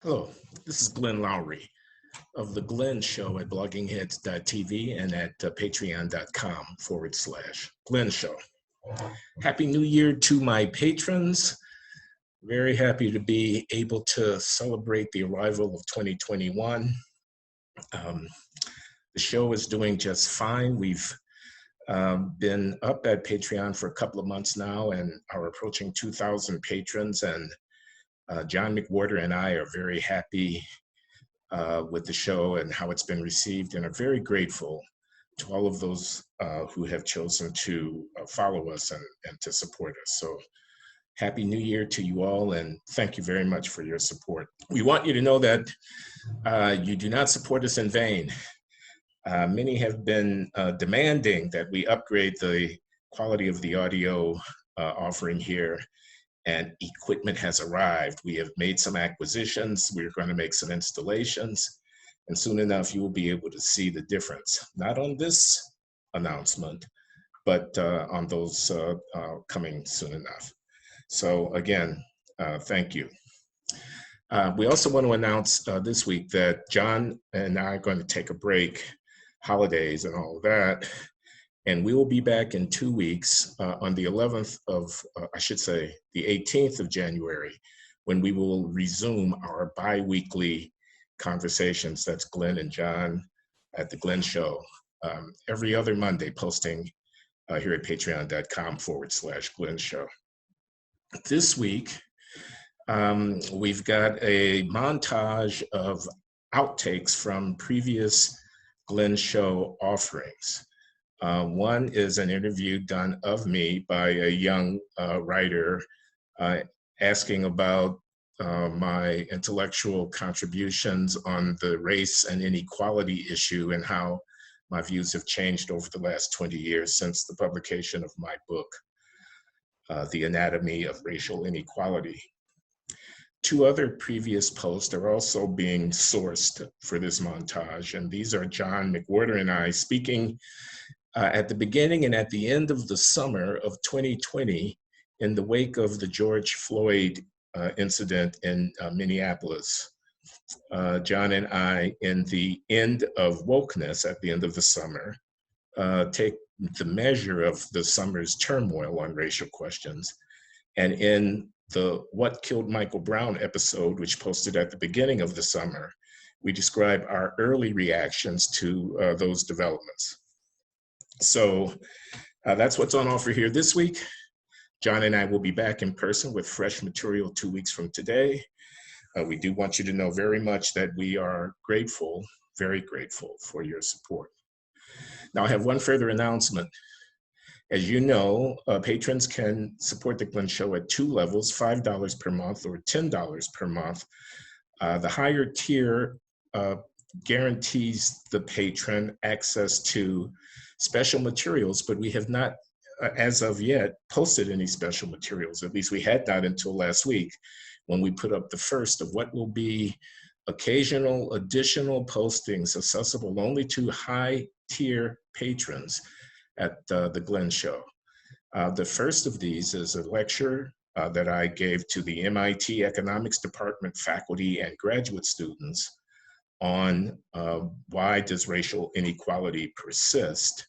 Hello, this is Glenn Loury of The Glenn Show at bloggingheads.tv and at patreon.com/Glenn Show. Happy New Year to my patrons. Very happy to be able to celebrate the arrival of 2021. The show is doing just fine. We've been up at Patreon for a couple of months now and are approaching 2,000 patrons, and John McWhorter and I are very happy with the show and how it's been received, and are very grateful to all of those who have chosen to follow us and to support us. So happy New Year to you all, and thank you very much for your support. We want you to know that you do not support us in vain. Many have been demanding that we upgrade the quality of the audio offering here, and equipment has arrived. We have made some acquisitions. We're going to make some installations, and soon enough, you will be able to see the difference, not on this announcement, but on those coming soon enough. So again, thank you. We also want to announce this week that John and I are going to take a break, holidays and all of that, and we will be back in 2 weeks on the 11th of, the 18th of January, when we will resume our bi-weekly conversations. That's Glenn and John at The Glenn Show, every other Monday, posting here at patreon.com/Glenn Show. This week, we've got a montage of outtakes from previous Glenn Show offerings. One is an interview done of me by a young writer asking about my intellectual contributions on the race and inequality issue and how my views have changed over the last 20 years since the publication of my book, The Anatomy of Racial Inequality. Two other previous posts are also being sourced for this montage, and these are John McWhorter and I speaking at the beginning and at the end of the summer of 2020 in the wake of the George Floyd incident in Minneapolis. John and I, in the end of wokeness at the end of the summer, take the measure of the summer's turmoil on racial questions. And in the What Killed Michael Brown episode, which posted at the beginning of the summer, we describe our early reactions to those developments. So that's what's on offer here this week. John and I will be back in person with fresh material 2 weeks from today. We do want you to know very much that we are grateful, very grateful for your support. Now, I have one further announcement. As you know, patrons can support The Glenn Show at two levels, $5 per month or $10 per month. The higher tier guarantees the patron access to special materials, but we have not, as of yet, posted any special materials. At least we had not until last week, when we put up the first of what will be occasional additional postings accessible only to high-tier patrons at The Glenn Show. The first of these is a lecture that I gave to the MIT Economics Department faculty and graduate students on why does racial inequality persist.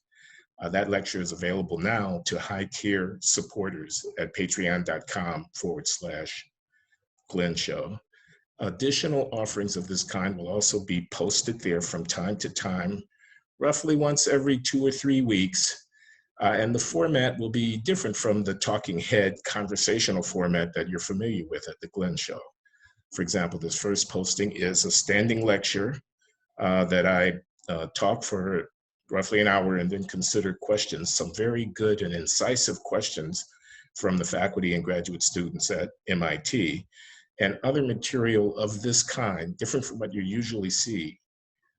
That lecture is available now to high-tier supporters at patreon.com/Glenn Show. Additional offerings of this kind will also be posted there from time to time, roughly once every 2 or 3 weeks. And the format will be different from the talking head conversational format that you're familiar with at The Glenn Show. For example, this first posting is a standing lecture that I talk for roughly an hour and then consider questions, some very good and incisive questions from the faculty and graduate students at MIT, and other material of this kind, different from what you usually see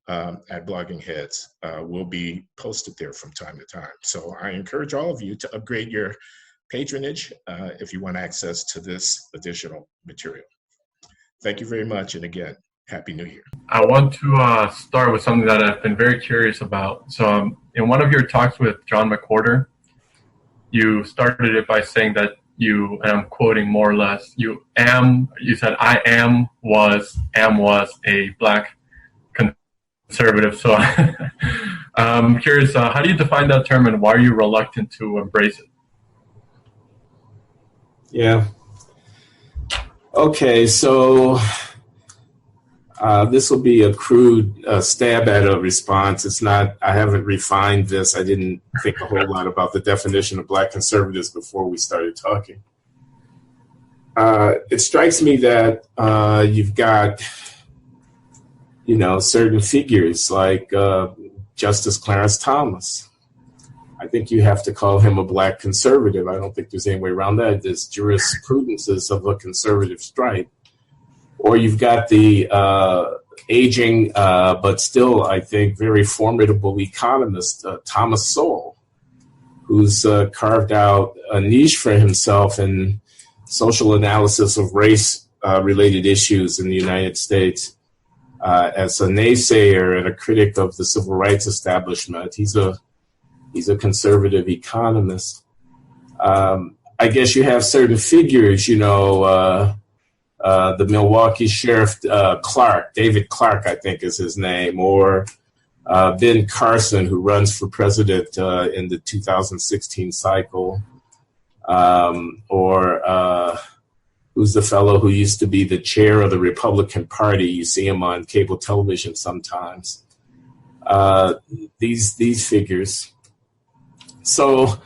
at Blogging Heads, will be posted there from time to time. So I encourage all of you to upgrade your patronage if you want access to this additional material. Thank you very much, and again, Happy New Year. I want to start with something that I've been very curious about. So in one of your talks with John McWhorter, you started it by saying that you, and I'm quoting more or less, you said, I was a black conservative. So I'm curious, how do you define that term and why are you reluctant to embrace it? Yeah. Okay, so this will be a crude stab at a response. It's not, I haven't refined this. I didn't think a whole lot about the definition of black conservatives before we started talking. It strikes me that you've got, certain figures like Justice Clarence Thomas. I think you have to call him a black conservative. I don't think there's any way around that. There's jurisprudences of a conservative stripe. Or you've got the aging, but still, I think, very formidable economist, Thomas Sowell, who's carved out a niche for himself in social analysis of race-related issues in the United States. As a naysayer and a critic of the civil rights establishment, he's a conservative economist. I guess you have certain figures, the Milwaukee Sheriff Clark, David Clark, I think is his name, or Ben Carson, who runs for president in the 2016 cycle, or who's the fellow who used to be the chair of the Republican Party. You see him on cable television sometimes. These figures. So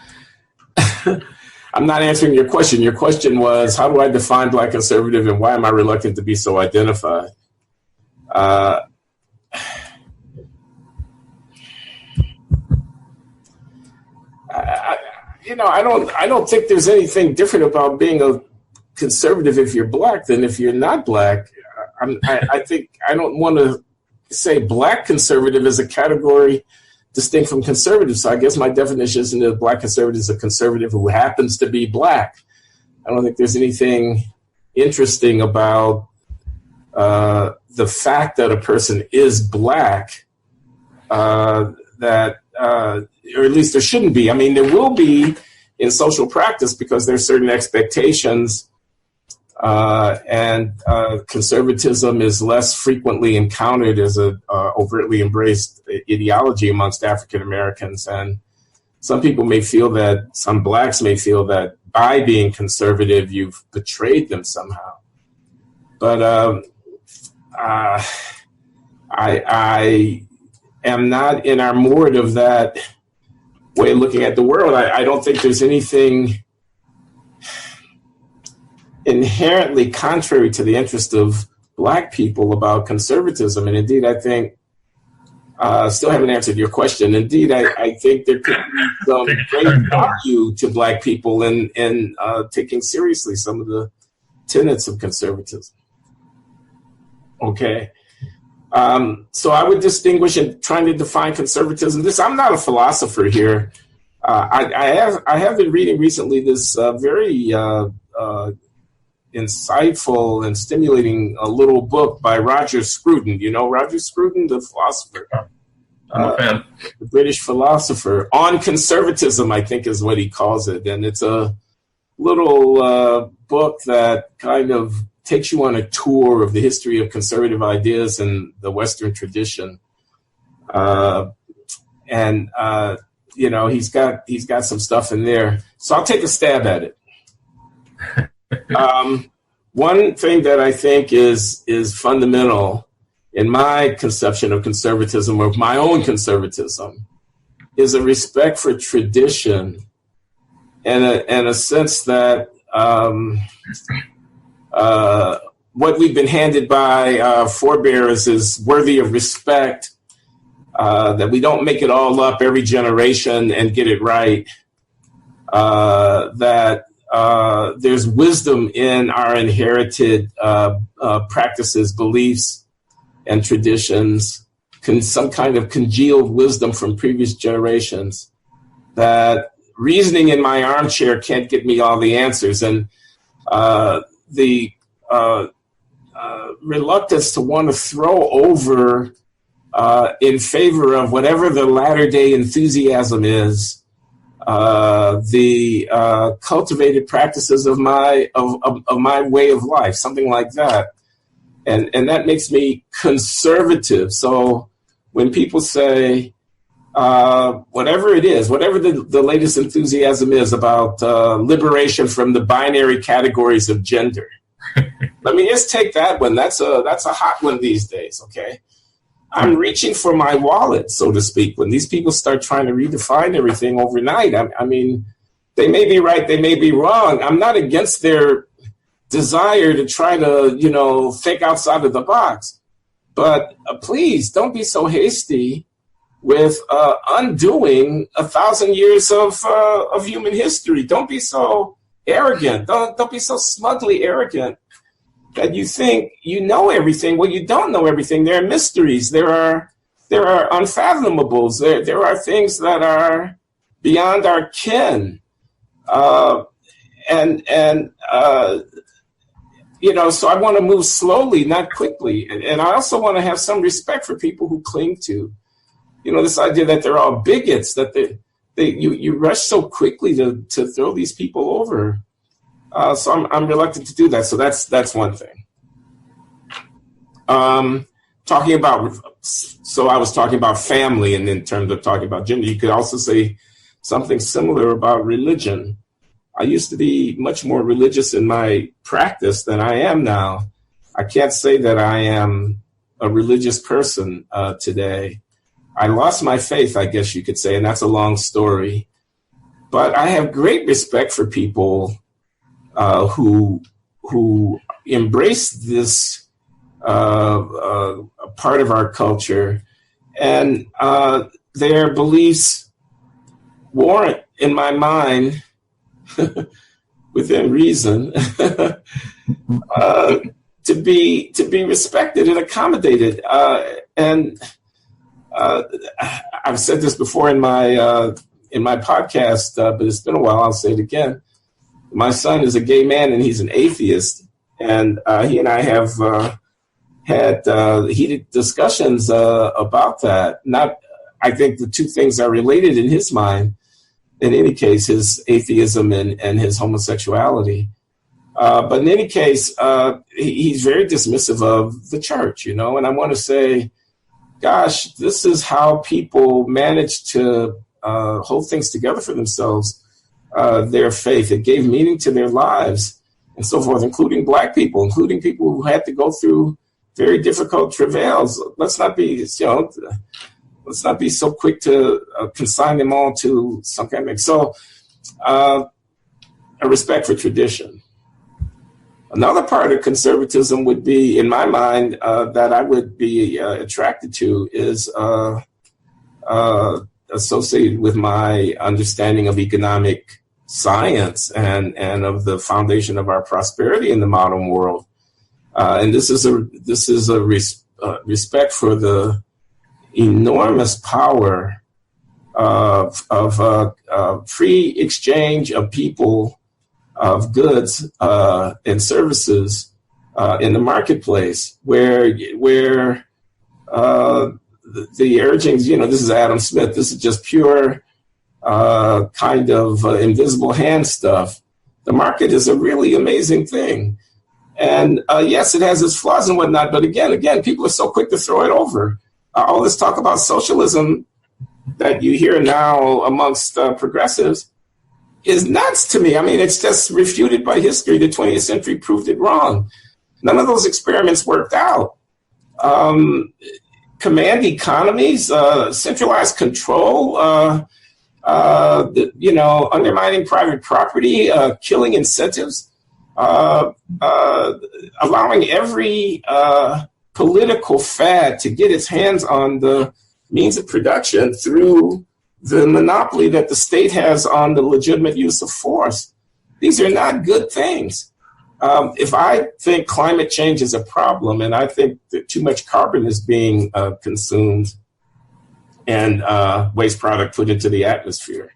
I'm not answering your question. Your question was, how do I define black conservative and why am I reluctant to be so identified? I don't think there's anything different about being a conservative if you're black than if you're not black. I think I don't want to say black conservative as a category distinct from conservative. So I guess my definition isn't that a black conservative is a conservative who happens to be black. I don't think there's anything interesting about the fact that a person is black, or at least there shouldn't be. I mean, there will be in social practice because there's certain expectations, and conservatism is less frequently encountered as a overtly embraced ideology amongst African Americans. And some blacks may feel that by being conservative, you've betrayed them somehow. But I am not enamored of that way of looking at the world. I don't think there's anything inherently contrary to the interest of black people about conservatism. And indeed, I think, still haven't answered your question. Indeed, I think there could be some great value to black people in taking seriously some of the tenets of conservatism. Okay. So I would distinguish in trying to define conservatism. I'm not a philosopher here. I have been reading recently this very insightful and stimulating little book by Roger Scruton. You know Roger Scruton, the philosopher? I'm a fan. The British philosopher. On Conservatism, I think is what he calls it. And it's a little book that kind of takes you on a tour of the history of conservative ideas in the Western tradition. He's got some stuff in there. So I'll take a stab at it. One thing that I think is fundamental in my conception of conservatism, or of my own conservatism, is a respect for tradition and a sense that what we've been handed by our forebears is worthy of respect, that we don't make it all up every generation and get it right, that there's wisdom in our inherited practices, beliefs, and traditions, some kind of congealed wisdom from previous generations, that reasoning in my armchair can't get me all the answers. And the reluctance to want to throw over in favor of whatever the latter day enthusiasm is, the cultivated practices of my way of life, something like that. And that makes me conservative. So when people say, whatever it is, whatever the latest enthusiasm is about liberation from the binary categories of gender, let me just take that one. That's a hot one these days, okay? I'm reaching for my wallet, so to speak, when these people start trying to redefine everything overnight. I mean, they may be right, they may be wrong. I'm not against their desire to try to, think outside of the box. But please don't be so hasty with undoing 1,000 years of human history. Don't be so arrogant. Don't be so smugly arrogant that you think you know everything. Well, you don't know everything. There are mysteries. There are unfathomable. There are things that are beyond our ken. So I want to move slowly, not quickly. And I also want to have some respect for people who cling to, this idea that they're all bigots, that you rush so quickly to throw these people over. So I'm reluctant to do that. So that's one thing. I was talking about family, and in terms of talking about gender, you could also say something similar about religion. I used to be much more religious in my practice than I am now. I can't say that I am a religious person today. I lost my faith, I guess you could say, and that's a long story. But I have great respect for people who embrace this part of our culture, and their beliefs warrant, in my mind, within reason, to be respected and accommodated. And I've said this before in my podcast, but it's been a while. I'll say it again. My son is a gay man, and he's an atheist, and he and I have had heated discussions about that. I think the two things are related in his mind. In any case, his atheism and his homosexuality. But in any case, he's very dismissive of the church, and I want to say, gosh, this is how people manage to hold things together for themselves, their faith. It gave meaning to their lives and so forth, including Black people, including people who had to go through very difficult travails. Let's not be so quick to consign them all to some kind of. So, a respect for tradition. Another part of conservatism would be, in my mind, that I would be attracted to is associated with my understanding of economic science and of the foundation of our prosperity in the modern world. And this is a respect for the enormous power of free exchange of people, of goods and services in the marketplace, where the urgings, this is Adam Smith, this is just pure kind of invisible hand stuff. The market is a really amazing thing. And yes, it has its flaws and whatnot, but again, people are so quick to throw it over. All this talk about socialism that you hear now amongst progressives is nuts to me. I mean, it's just refuted by history. The 20th century proved it wrong. None of those experiments worked out. Command economies, centralized control, undermining private property, killing incentives, allowing every political fad to get its hands on the means of production through the monopoly that the state has on the legitimate use of force. These are not good things. If I think climate change is a problem, and I think that too much carbon is being consumed and waste product put into the atmosphere,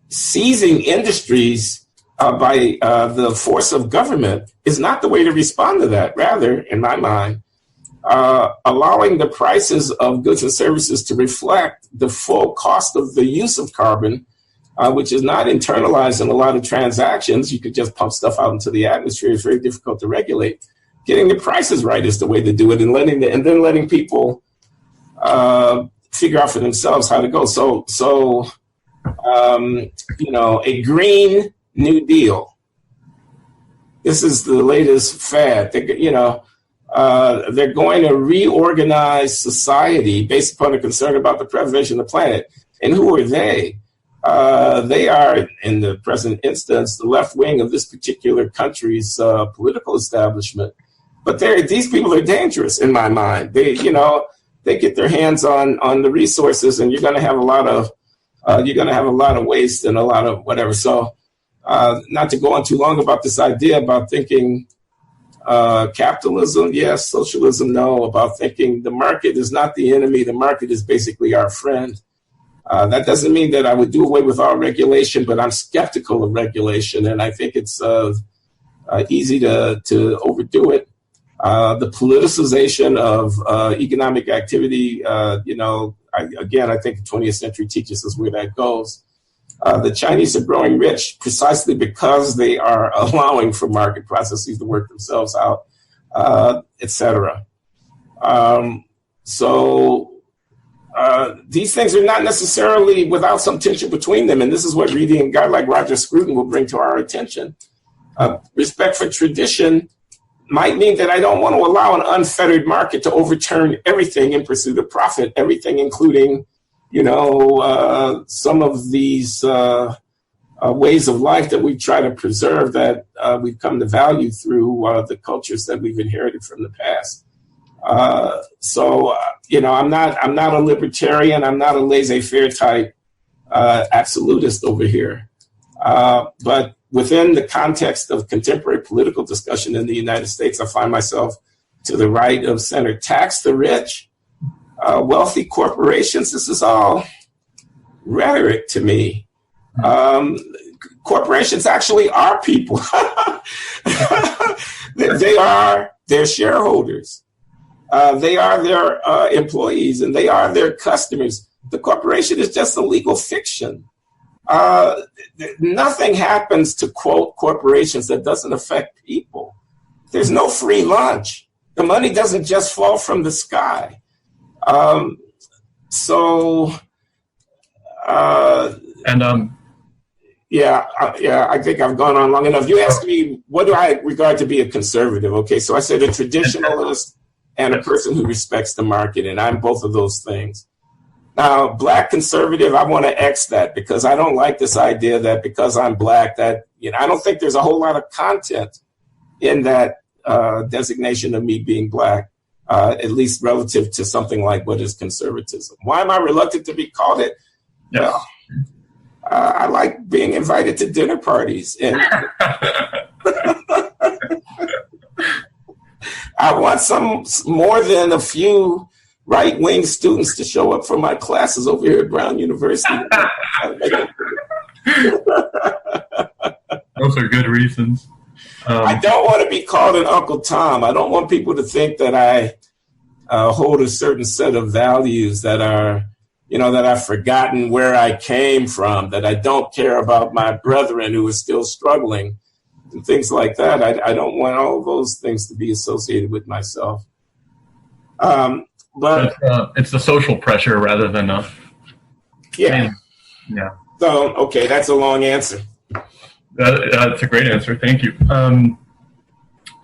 seizing industries by the force of government is not the way to respond to that. Rather, in my mind, allowing the prices of goods and services to reflect the full cost of the use of carbon, which is not internalized in a lot of transactions. You could just pump stuff out into the atmosphere. It's very difficult to regulate. Getting the prices right is the way to do it, and then letting people figure out for themselves how to go. So a Green New Deal. This is the latest fad. They're going to reorganize society based upon a concern about the preservation of the planet. And who are they? They are, in the present instance, the left wing of this particular country's political establishment. But these people are dangerous in my mind. They get their hands on the resources, and you're going to have a lot of waste and a lot of whatever. So, not to go on too long about this idea about thinking capitalism, yes, socialism, no, about thinking the market is not the enemy, the market is basically our friend. That doesn't mean that I would do away with all regulation, but I'm skeptical of regulation, and I think it's easy to overdo it. The politicization of economic activity, I think the 20th century teaches us where that goes. The Chinese are growing rich precisely because they are allowing for market processes to work themselves out, etc. These things are not necessarily without some tension between them, and this is what reading a guy like Roger Scruton will bring to our attention. Respect for tradition might mean that I don't want to allow an unfettered market to overturn everything in pursuit of profit, everything including some of these ways of life that we try to preserve that we've come to value through the cultures that we've inherited from the past. I'm not a libertarian. I'm not a laissez-faire type absolutist over here. But within the context of contemporary political discussion in the United States, I find myself to the right of center. Tax the rich. Wealthy corporations, this is all rhetoric to me. Corporations actually are people. They're shareholders. They are their employees, and they are their customers. The corporation is just a legal fiction. Nothing happens to, quote, corporations that doesn't affect people. There's no free lunch. The money doesn't just fall from the sky. I think I've gone on long enough. You asked me, what do I regard to be a conservative? Okay, so I said a traditionalist and a person who respects the market, and I'm both of those things. Now, Black conservative, I want to X that because I don't like this idea that because I'm Black, that I don't think there's a whole lot of content in that designation of me being Black. At least relative to something like what is conservatism. Why am I reluctant to be called it? Yes. Well, I like being invited to dinner parties. And I want some more than a few right-wing students to show up for my classes over here at Brown University. Those are good reasons. I don't want to be called an Uncle Tom. I don't want people to think that I hold a certain set of values that are, that I've forgotten where I came from, that I don't care about my brethren who are still struggling, and things like that. I don't want all of those things to be associated with myself. But it's the social pressure rather than yeah. So, okay, that's a long answer. That's a great answer. Thank you.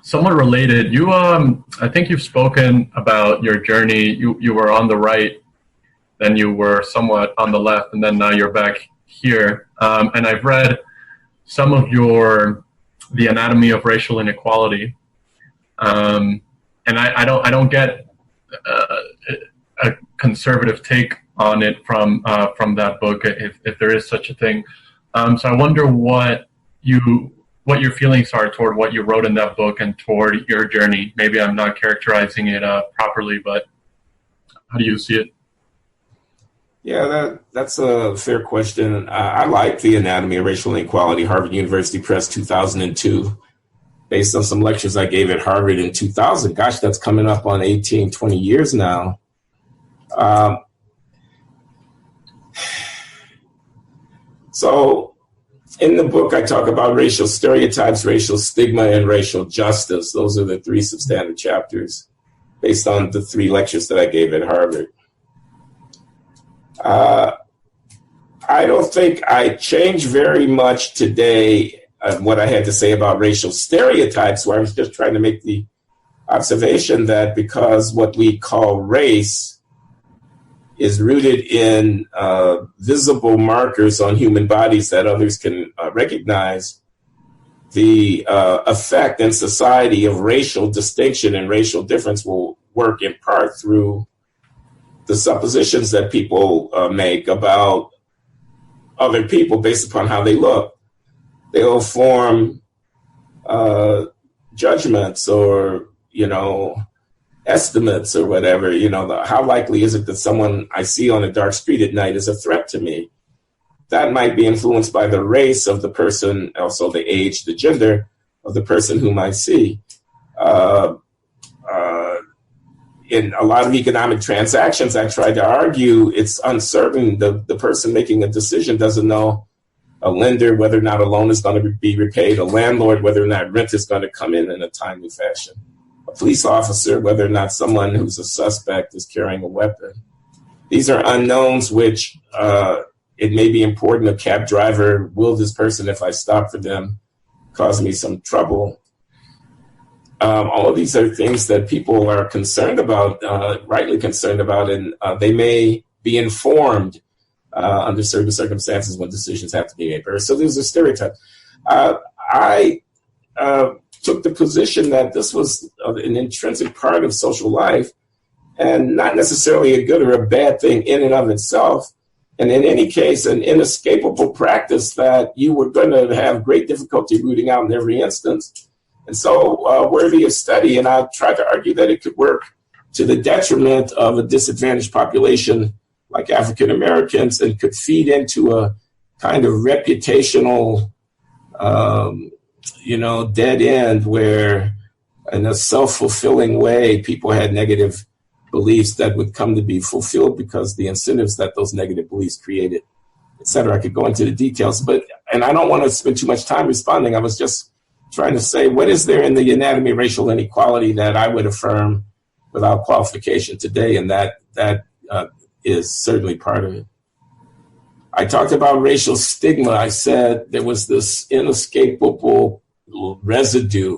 Somewhat related, you I think you've spoken about your journey. You were on the right, then you were somewhat on the left, and then now you're back here. And I've read some of the Anatomy of Racial Inequality, and I don't get a conservative take on it from that book, if there is such a thing. So I wonder what your feelings are toward what you wrote in that book and toward your journey. Maybe I'm not characterizing it properly, but how do you see it? Yeah, that's a fair question. I like the Anatomy of Racial Inequality, Harvard University Press, 2002. based on some lectures I gave at Harvard in 2000. Gosh, that's coming up on 18, 20 years now. So in the book, I talk about racial stereotypes, racial stigma, and racial justice. Those are the 3 substantive chapters based on the 3 lectures that I gave at Harvard. I don't think I changed very much today what I had to say about racial stereotypes, where I was just trying to make the observation that because what we call race is rooted in visible markers on human bodies that others can recognize, the effect in society of racial distinction and racial difference will work in part through the suppositions that people make about other people based upon how they look. They'll form judgments or, estimates or whatever. How likely is it that someone I see on a dark street at night is a threat to me? That might be influenced by the race of the person, also the age, the gender of the person whom I see. In a lot of economic transactions, I try to argue it's uncertain. The person making a decision doesn't know. A lender, whether or not a loan is going to be repaid. A landlord, whether or not rent is going to come in a timely fashion. A police officer, whether or not someone who's a suspect is carrying a weapon. These are unknowns which it may be important. A cab driver, will this person, if I stop for them, cause me some trouble? All of these are things that people are concerned about, rightly concerned about, and they may be informed under certain circumstances when decisions have to be made. So there's a stereotype. I took the position that this was an intrinsic part of social life and not necessarily a good or a bad thing in and of itself. And in any case, an inescapable practice that you were going to have great difficulty rooting out in every instance. And so worthy of study. And I tried to argue that it could work to the detriment of a disadvantaged population like African Americans and could feed into a kind of reputational, dead end where in a self-fulfilling way, people had negative beliefs that would come to be fulfilled because the incentives that those negative beliefs created, et cetera. I could go into the details, and I don't want to spend too much time responding. I was just trying to say, what is there in the Anatomy of Racial Inequality that I would affirm without qualification today? And that is certainly part of it. I talked about racial stigma. I said there was this inescapable residue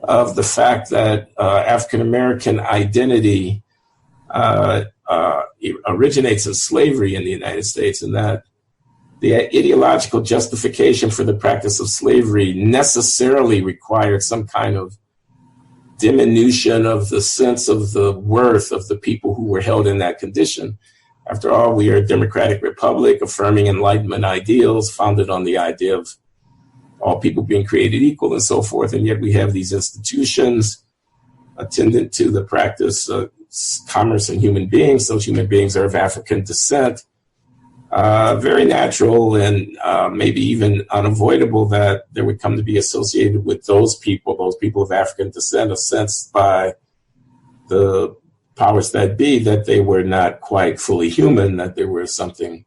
of the fact that African-American identity originates in slavery in the United States, and that the ideological justification for the practice of slavery necessarily required some kind of diminution of the sense of the worth of the people who were held in that condition. After all, we are a democratic republic affirming Enlightenment ideals founded on the idea of all people being created equal and so forth. And yet we have these institutions attendant to the practice of commerce in human beings. Those human beings are of African descent. Very natural and maybe even unavoidable that there would come to be associated with those people of African descent, a sense by the powers that be that they were not quite fully human, that there was something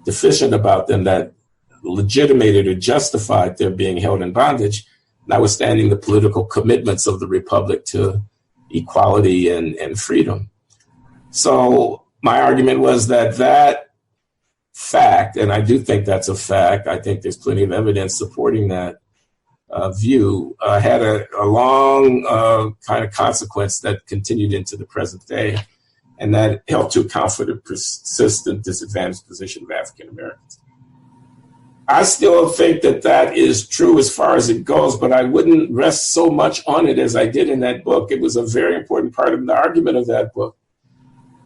deficient about them that legitimated or justified their being held in bondage, notwithstanding the political commitments of the Republic to equality and freedom. So my argument was that fact, and I do think that's a fact, I think there's plenty of evidence supporting that view, had a long kind of consequence that continued into the present day, and that helped to account for the persistent disadvantaged position of African Americans. I still think that is true as far as it goes, but I wouldn't rest so much on it as I did in that book. It was a very important part of the argument of that book.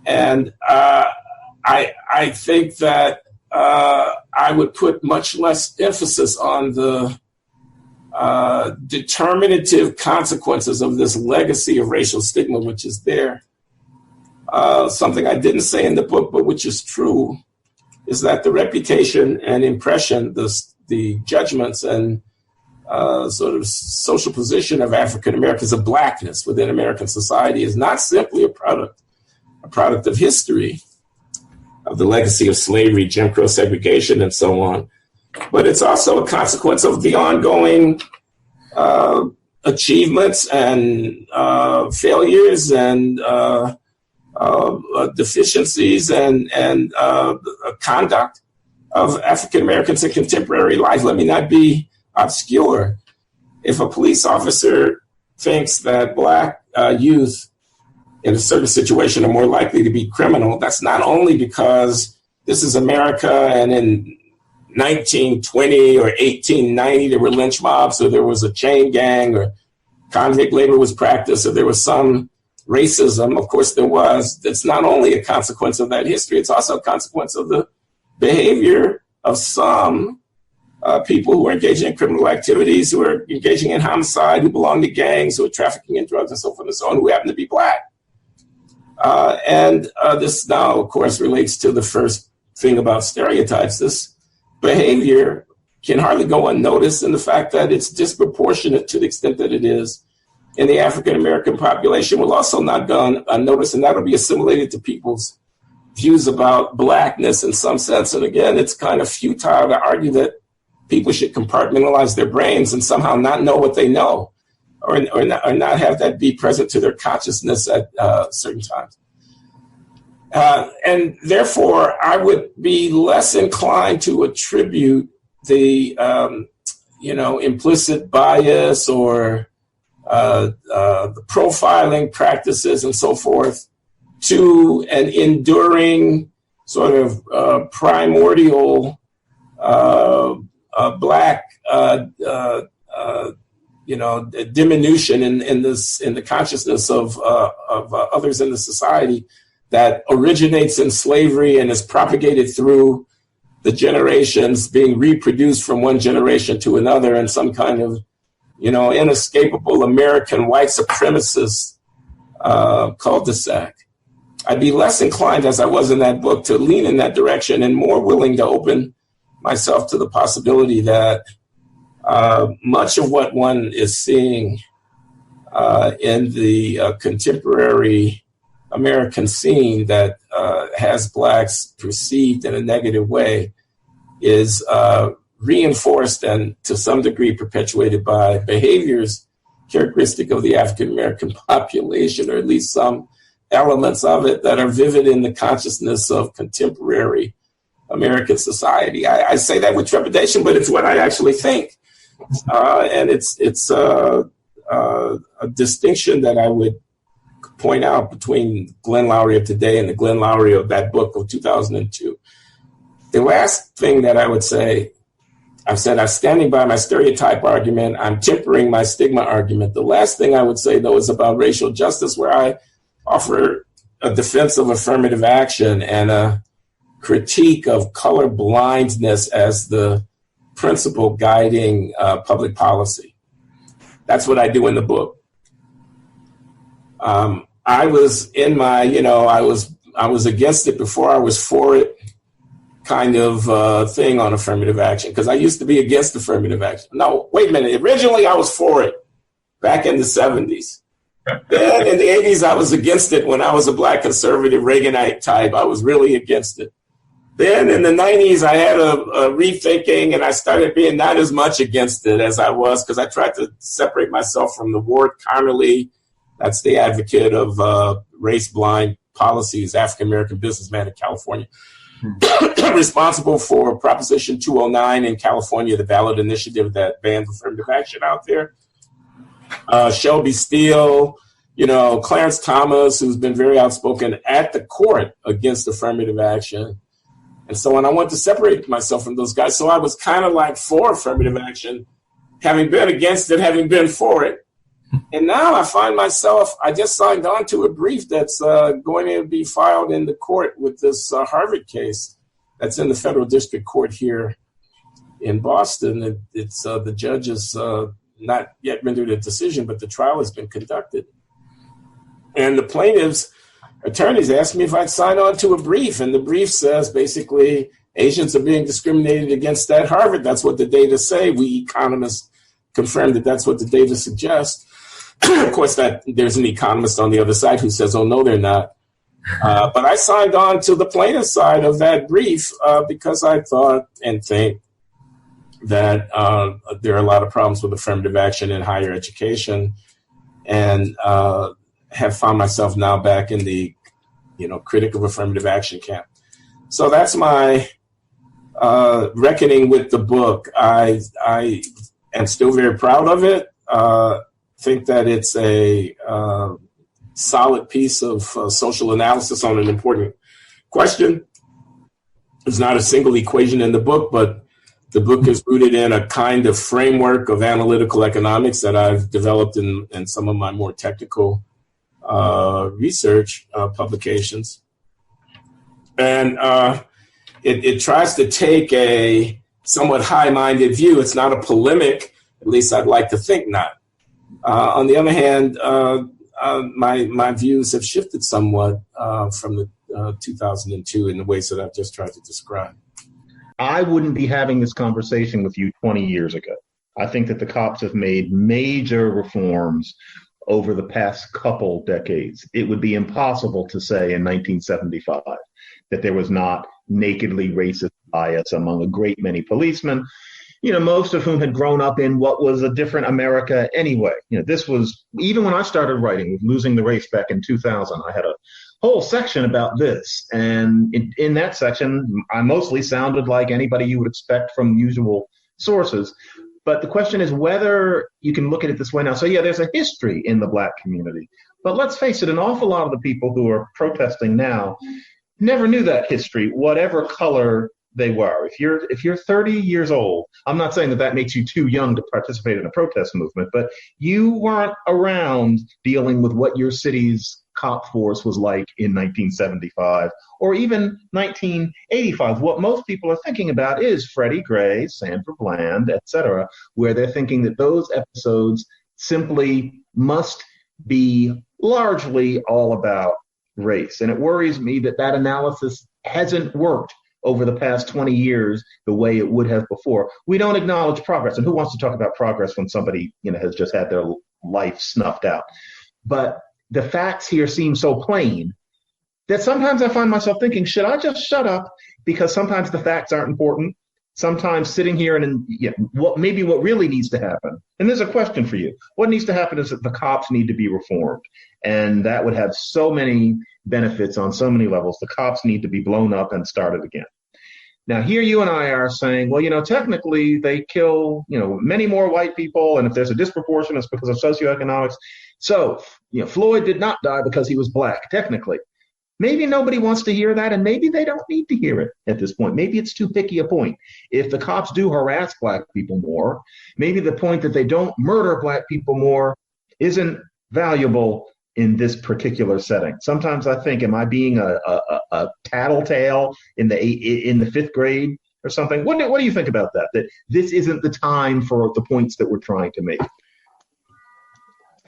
And I think that I would put much less emphasis on the determinative consequences of this legacy of racial stigma, which is there. Something I didn't say in the book, but which is true, is that the reputation and impression, the judgments and sort of social position of African Americans, of blackness within American society, is not simply a product of history, of the legacy of slavery, Jim Crow segregation, and so on, but it's also a consequence of the ongoing achievements and failures and deficiencies and conduct of African Americans in contemporary life. Let me not be obscure. If a police officer thinks that Black youth in a certain situation are more likely to be criminal, that's not only because this is America and in 1920 or 1890 there were lynch mobs, or there was a chain gang, or convict labor was practiced, or there was some racism. Of course there was. It's not only a consequence of that history, it's also a consequence of the behavior of some people who are engaging in criminal activities, who are engaging in homicide, who belong to gangs, who are trafficking in drugs and so forth and so on, who happen to be Black. And this now, of course, relates to the first thing about stereotypes. This behavior can hardly go unnoticed, and the fact that it's disproportionate to the extent that it is in the African-American population will also not go unnoticed, and that'll be assimilated to people's views about Blackness in some sense. And again, it's kind of futile to argue that people should compartmentalize their brains and somehow not know what they know, or not have that be present to their consciousness at certain times. And therefore, I would be less inclined to attribute the implicit bias or the profiling practices and so forth to an enduring sort of primordial Black diminution in the consciousness of others in the society that originates in slavery and is propagated through the generations, being reproduced from one generation to another in some kind of inescapable American white supremacist cul-de-sac. I'd be less inclined, as I was in that book, to lean in that direction, and more willing to open myself to the possibility that much of what one is seeing in the contemporary American scene that has Blacks perceived in a negative way is reinforced and to some degree perpetuated by behaviors characteristic of the African American population, or at least some elements of it that are vivid in the consciousness of contemporary American society. I say that with trepidation, but it's what I actually think. And it's a distinction that I would point out between Glenn Loury of today and the Glenn Loury of that book of 2002. The last thing that I would say, I've said I'm standing by my stereotype argument, I'm tempering my stigma argument. The last thing I would say, though, is about racial justice, where I offer a defense of affirmative action and a critique of color blindness as the principle guiding public policy. That's what I do in the book. I was in my, I was against it before I was for it kind of thing on affirmative action, because I used to be against affirmative action. No, wait a minute. Originally, I was for it back in the 70s. Then in the 80s, I was against it when I was a Black conservative Reaganite type. I was really against it. Then in the 90s, I had a rethinking, and I started being not as much against it as I was, because I tried to separate myself from the Ward Connerly. That's the advocate of race-blind policies, African-American businessman in California, responsible for Proposition 209 in California, the ballot initiative that bans affirmative action out there. Shelby Steele, Clarence Thomas, who's been very outspoken at the court against affirmative action. And so on. I wanted to separate myself from those guys. So I was kind of like for affirmative action, having been against it, having been for it. And now I find myself, I just signed on to a brief that's going to be filed in the court with this Harvard case that's in the federal district court here in Boston. It's the judge has not yet rendered a decision, but the trial has been conducted. And the plaintiffs' attorneys asked me if I'd sign on to a brief. And the brief says basically Asians are being discriminated against at Harvard. That's what the data say. We economists confirm that that's what the data suggests. Of course, that there's an economist on the other side who says, oh, no, they're not. But I signed on to the plaintiff side of that brief because I thought and think that there are a lot of problems with affirmative action in higher education, and have found myself now back in the critic of affirmative action camp. So that's my reckoning with the book. I am still very proud of it. Think that it's a solid piece of social analysis on an important question. There's not a single equation in the book, but the book is rooted in a kind of framework of analytical economics that I've developed in some of my more technical research publications. And it tries to take a somewhat high-minded view. It's not a polemic, at least I'd like to think not. On the other hand, my views have shifted somewhat from the 2002 in the ways that I've just tried to describe. I wouldn't be having this conversation with you 20 years ago. I think that the cops have made major reforms over the past couple decades. It would be impossible to say in 1975 that there was not nakedly racist bias among a great many policemen, most of whom had grown up in what was a different America anyway. This was, even when I started writing, with Losing the Race back in 2000, I had a whole section about this. And in that section, I mostly sounded like anybody you would expect from usual sources. But the question is whether you can look at it this way now. So yeah, there's a history in the Black community. But let's face it, an awful lot of the people who are protesting now never knew that history, whatever color they were. If you're 30 years old, I'm not saying that makes you too young to participate in a protest movement, but you weren't around dealing with what your city's cop force was like in 1975 or even 1985. What most people are thinking about is Freddie Gray, Sandra Bland, etc., where they're thinking that those episodes simply must be largely all about race. And it worries me that analysis hasn't worked over the past 20 years the way it would have before. We don't acknowledge progress. And who wants to talk about progress when somebody has just had their life snuffed out? But the facts here seem so plain that sometimes I find myself thinking, should I just shut up? Because sometimes the facts aren't important. Sometimes sitting here and what really needs to happen. And there's a question for you. What needs to happen is that the cops need to be reformed. And that would have so many benefits on so many levels. The cops need to be blown up and started again. Now, here you and I are saying, well, technically they kill, many more white people. And if there's a disproportion, it's because of socioeconomics. So, Floyd did not die because he was Black, technically. Maybe nobody wants to hear that, and maybe they don't need to hear it at this point. Maybe it's too picky a point. If the cops do harass Black people more, maybe the point that they don't murder Black people more isn't valuable in this particular setting. Sometimes I think, am I being a tattletale in the fifth grade or something? What do you think about that? That this isn't the time for the points that we're trying to make?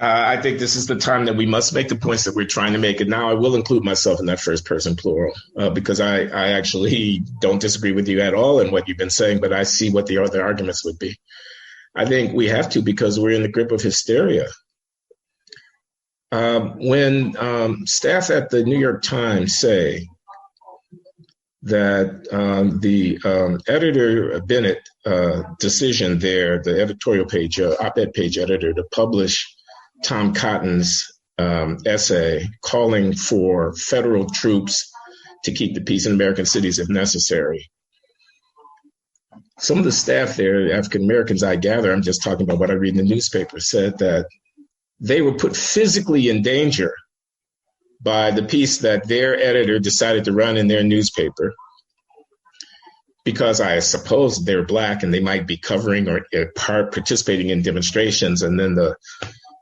I think this is the time that we must make the points that we're trying to make. And now I will include myself in that first person plural because I actually don't disagree with you at all in what you've been saying, but I see what the other arguments would be. I think we have to because we're in the grip of hysteria. When staff at the New York Times say that the editor Bennett decision there, the editorial page, op-ed page editor, to publish Tom Cotton's essay calling for federal troops to keep the peace in American cities if necessary. Some of the staff there, African Americans, I gather, I'm just talking about what I read in the newspaper, said that they were put physically in danger by the piece that their editor decided to run in their newspaper because I suppose they're Black and they might be covering or participating in demonstrations, and then the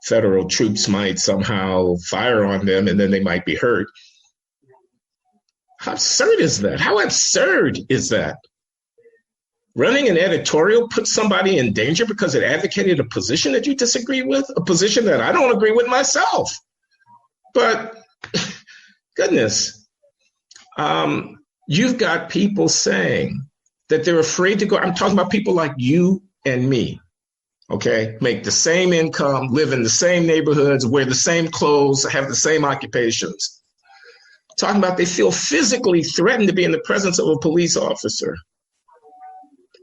federal troops might somehow fire on them and then they might be hurt. How absurd is that? How absurd is that? Running an editorial puts somebody in danger because it advocated a position that you disagree with, a position that I don't agree with myself. But goodness, you've got people saying that they're afraid to go. I'm talking about people like you and me. okay, make the same income, live in the same neighborhoods, wear the same clothes, have the same occupations. Talking about they feel physically threatened to be in the presence of a police officer.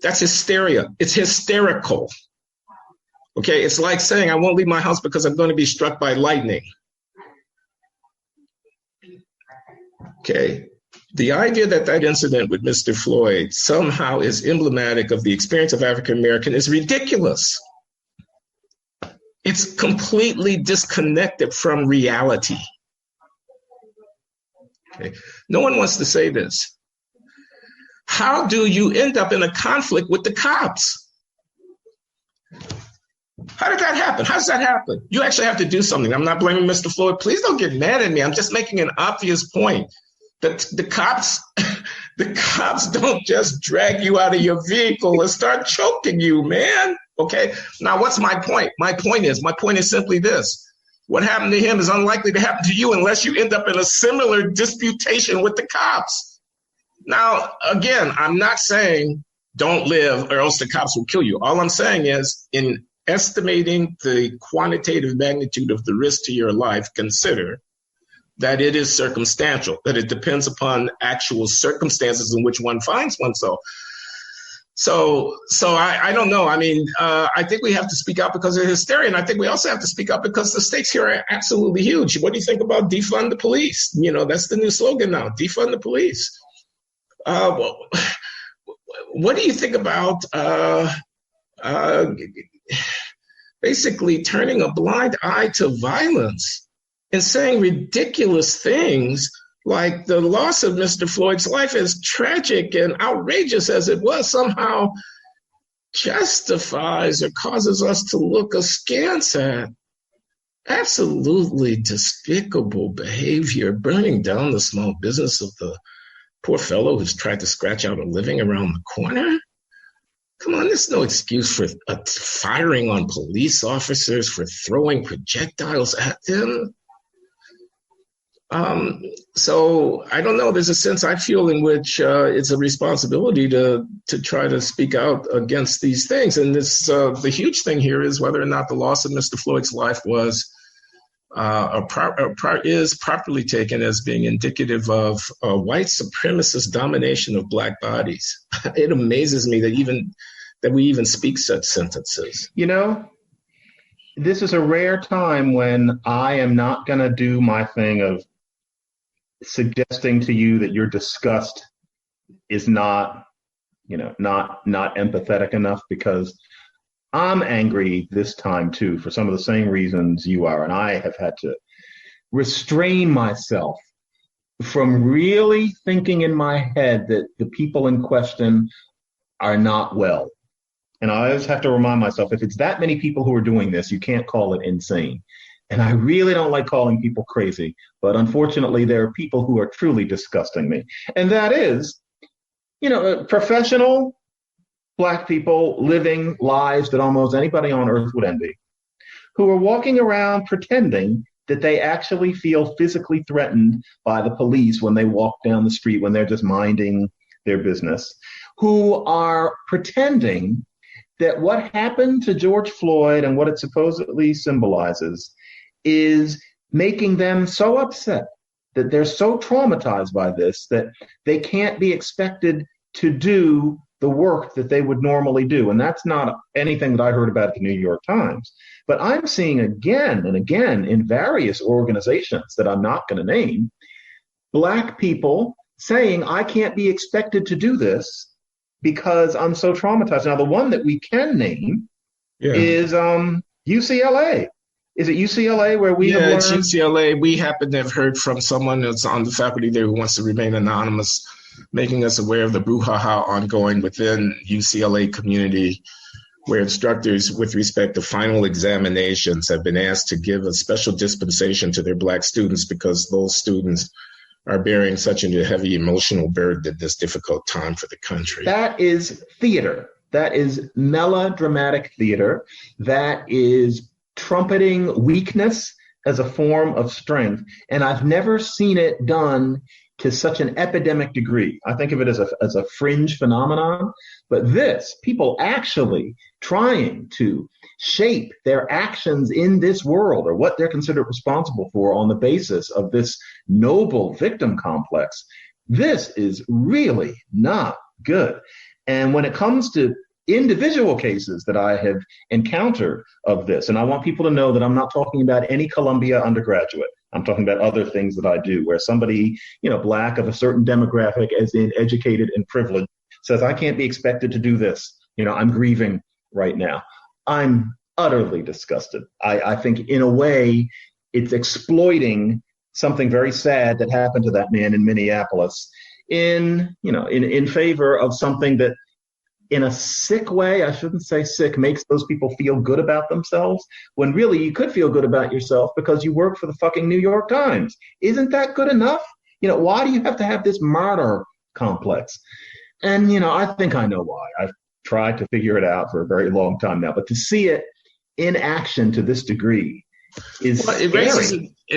That's hysteria. It's hysterical. Okay, it's like saying I won't leave my house because I'm going to be struck by lightning. Okay, the idea that that incident with Mr. Floyd somehow is emblematic of the experience of African American is ridiculous. It's completely disconnected from reality. Okay. No one wants to say this. How do you end up in a conflict with the cops? How did that happen? How does that happen? You actually have to do something. I'm not blaming Mr. Floyd. Please don't get mad at me. I'm just making an obvious point that the cops don't just drag you out of your vehicle and start choking you, man. Okay. Now, what's my point? My point is simply this. What happened to him is unlikely to happen to you unless you end up in a similar disputation with the cops. Now, again, I'm not saying don't live or else the cops will kill you. All I'm saying is in estimating the quantitative magnitude of the risk to your life, consider that it is circumstantial, that it depends upon actual circumstances in which one finds oneself. So I don't know. I mean, I think we have to speak out because of hysteria. And I think we also have to speak out because the stakes here are absolutely huge. What do you think about defund the police? You know, that's the new slogan now, defund the police. Well, what do you think about basically turning a blind eye to violence and saying ridiculous things like the loss of Mr. Floyd's life, as tragic and outrageous as it was, somehow justifies or causes us to look askance at absolutely despicable behavior, burning down the small business of the poor fellow who's tried to scratch out a living around the corner. Come on, there's no excuse for firing on police officers, for throwing projectiles at them. So I don't know. There's a sense I feel in which it's a responsibility to try to speak out against these things. And this the huge thing here is whether or not the loss of Mr. Floyd's life was is properly taken as being indicative of white supremacist domination of Black bodies. It amazes me that we even speak such sentences. You know, this is a rare time when I am not going to do my thing of suggesting to you that your disgust is not empathetic enough, because I'm angry this time too for some of the same reasons you are, and I have had to restrain myself from really thinking in my head that the people in question are not well. And I always have to remind myself, if it's that many people who are doing this, you can't call it insane. And I really don't like calling people crazy, but unfortunately, there are people who are truly disgusting me. And that is, professional Black people living lives that almost anybody on earth would envy, who are walking around pretending that they actually feel physically threatened by the police when they walk down the street, when they're just minding their business, who are pretending that what happened to George Floyd and what it supposedly symbolizes is making them so upset that they're so traumatized by this that they can't be expected to do the work that they would normally do. And that's not anything that I heard about at the New York Times. But I'm seeing again and again in various organizations that I'm not going to name, Black people saying, I can't be expected to do this because I'm so traumatized. Now, the one that we can name is UCLA. Is it UCLA where we have learned? Yeah, it's UCLA. We happen to have heard from someone that's on the faculty there who wants to remain anonymous, making us aware of the brouhaha ongoing within UCLA community, where instructors with respect to final examinations have been asked to give a special dispensation to their Black students because those students are bearing such a heavy emotional burden at this difficult time for the country. That is theater. That is melodramatic theater. That is trumpeting weakness as a form of strength. And I've never seen it done to such an epidemic degree. I think of it as a fringe phenomenon, but this, people actually trying to shape their actions in this world or what they're considered responsible for on the basis of this noble victim complex, this is really not good. And when it comes to individual cases that I have encountered of this, and I want people to know that I'm not talking about any Columbia undergraduate. I'm talking about other things that I do where somebody, Black of a certain demographic, as in educated and privileged, says, I can't be expected to do this. I'm grieving right now. I'm utterly disgusted. I think in a way it's exploiting something very sad that happened to that man in Minneapolis in favor of something that, in a sick way, I shouldn't say sick, makes those people feel good about themselves, when really you could feel good about yourself because you work for the fucking New York Times. Isn't that good enough? Why do you have to have this martyr complex? And, I think I know why. I've tried to figure it out for a very long time now, but to see it in action to this degree is it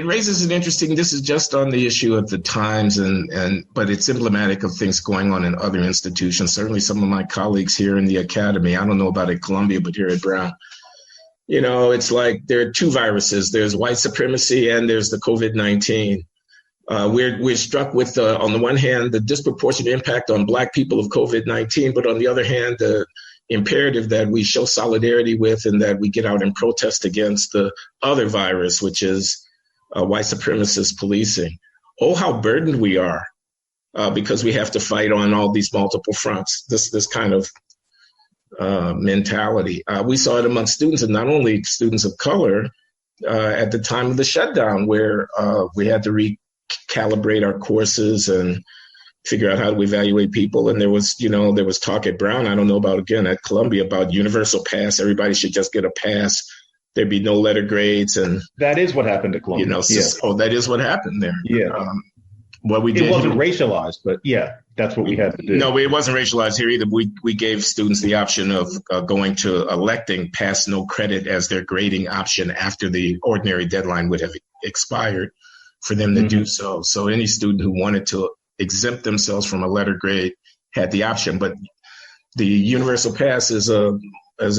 raises an interesting, this is just on the issue of the Times, but it's emblematic of things going on in other institutions. Certainly some of my colleagues here in the academy, I don't know about at Columbia, but here at Brown, it's like there are two viruses. There's white supremacy and there's the COVID-19. We're struck with, on the one hand, the disproportionate impact on Black people of COVID-19, but on the other hand, the imperative that we show solidarity with and that we get out and protest against the other virus, which is white supremacist policing. Oh, how burdened we are because we have to fight on all these multiple fronts, this kind of mentality. We saw it among students, and not only students of color, at the time of the shutdown, where we had to recalibrate our courses and figure out how to evaluate people. And there was talk at Brown, I don't know about, again, at Columbia, about universal pass. Everybody should just get a pass. There'd be no letter grades. And that is what happened at Columbia. That is what happened there. Yeah. What we did. It wasn't racialized, but yeah, that's what we had to do. No, it wasn't racialized here either. We gave students the option of going to electing pass no credit as their grading option after the ordinary deadline would have expired for them to do so. So any student who wanted to exempt themselves from a letter grade had the option. But the universal pass is a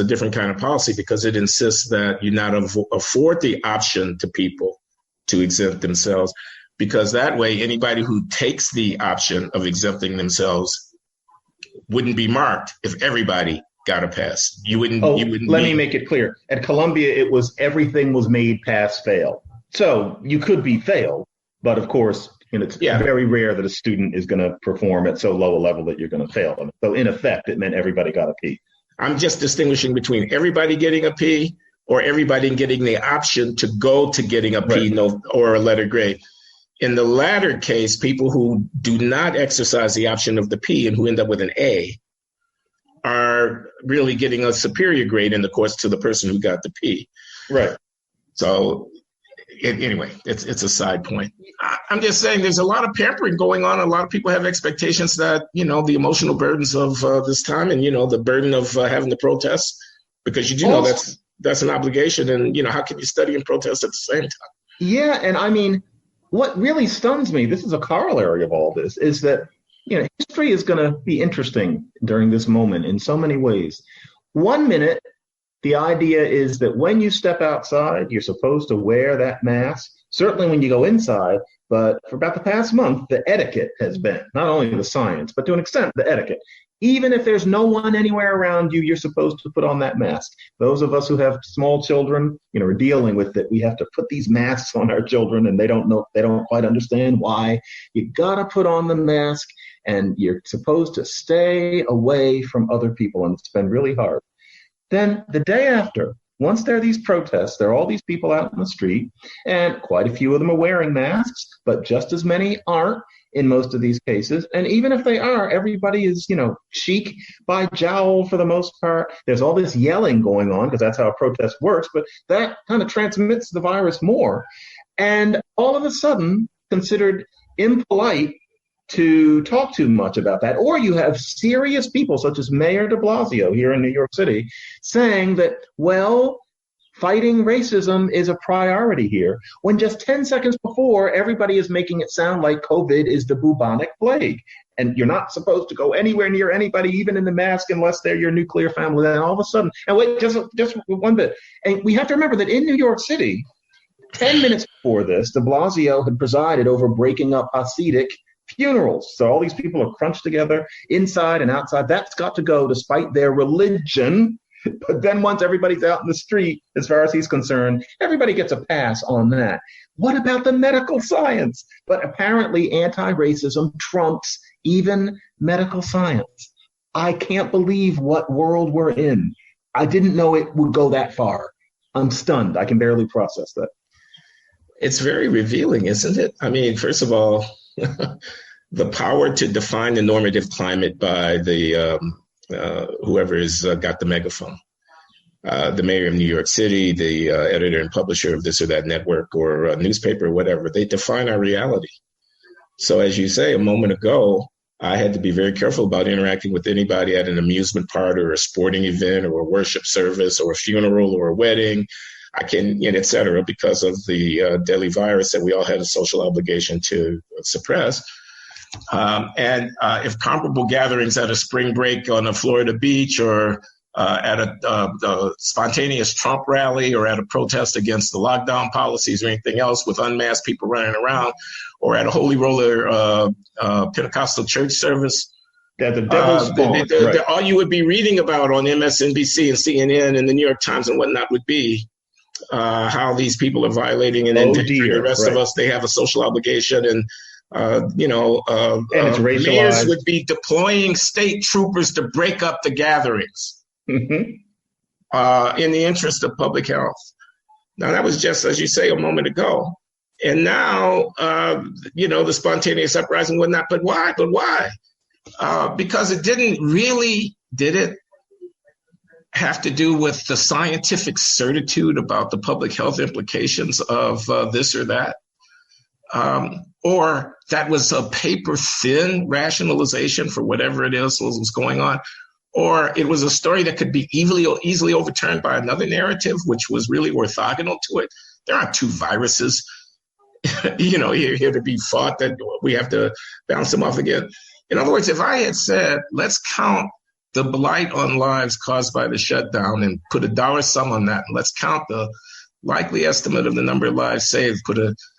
different kind of policy because it insists that you not afford the option to people to exempt themselves, because that way anybody who takes the option of exempting themselves wouldn't be marked if everybody got a pass. You wouldn't. Let me make it clear. At Columbia, it was everything was made pass fail. So you could be failed, but of course, it's very rare that a student is going to perform at so low a level that you're going to fail them. So in effect, it meant everybody got a P. I'm just distinguishing between everybody getting a P or everybody getting the option to go to getting a P or a letter grade. In the latter case, people who do not exercise the option of the P and who end up with an A are really getting a superior grade in the course to the person who got the P. Right. So anyway, it's a side point. I'm just saying there's a lot of pampering going on. A lot of people have expectations that, the emotional burdens of this time and, the burden of having to protest, because you do know that's an obligation. And, how can you study and protest at the same time? Yeah. And I mean, what really stuns me, this is a corollary of all this, is that, history is going to be interesting during this moment in so many ways. 1 minute, the idea is that when you step outside, you're supposed to wear that mask, certainly when you go inside. But for about the past month, the etiquette has been, not only the science, but to an extent, the etiquette. Even if there's no one anywhere around you, you're supposed to put on that mask. Those of us who have small children, are dealing with it. We have to put these masks on our children, and they don't quite understand why. You got to put on the mask, and you're supposed to stay away from other people, and it's been really hard. Then the day after, once there are these protests, there are all these people out in the street, and quite a few of them are wearing masks, but just as many aren't in most of these cases. And even if they are, everybody is, chic by jowl for the most part. There's all this yelling going on because that's how a protest works, but that kind of transmits the virus more. And all of a sudden, considered impolite to talk too much about that. Or you have serious people such as Mayor de Blasio here in New York City saying that, well, fighting racism is a priority here, when just 10 seconds before, everybody is making it sound like COVID is the bubonic plague. And you're not supposed to go anywhere near anybody, even in the mask, unless they're your nuclear family. Then all of a sudden, and wait, just one bit. And we have to remember that in New York City, 10 minutes before this, de Blasio had presided over breaking up Hasidic funerals. So all these people are crunched together inside and outside. That's got to go despite their religion. But then once everybody's out in the street, as far as he's concerned, everybody gets a pass on that. What about the medical science? But apparently anti-racism trumps even medical science. I can't believe what world we're in. I didn't know it would go that far. I'm stunned. I can barely process that. It's very revealing, isn't it? I mean, first of all, the power to define the normative climate by the whoever has got the megaphone, the mayor of New York City, the editor and publisher of this or that network or newspaper or whatever, they define our reality. So as you say a moment ago, I had to be very careful about interacting with anybody at an amusement park or a sporting event or a worship service or a funeral or a wedding. I can, et cetera, because of the deadly virus that we all had a social obligation to suppress. And if comparable gatherings at a spring break on a Florida beach or at a spontaneous Trump rally or at a protest against the lockdown policies or anything else with unmasked people running around, or at a Holy Roller Pentecostal church service, all you would be reading about on MSNBC and CNN and the New York Times and whatnot would be how these people are violating and endangering the rest of us. They have a social obligation, and it's racialized. Mayors would be deploying state troopers to break up the gatherings in the interest of public health. Now, that was just, as you say, a moment ago. And now, the spontaneous uprising and whatnot. But why? Because it didn't really, did it have to do with the scientific certitude about the public health implications of this or that? Or that was a paper-thin rationalization for whatever it is was going on? Or it was a story that could be easily overturned by another narrative, which was really orthogonal to it? There aren't two viruses here to be fought that we have to bounce them off again. In other words, if I had said, let's count the blight on lives caused by the shutdown and put a dollar sum on that, and let's count the likely estimate of the number of lives saved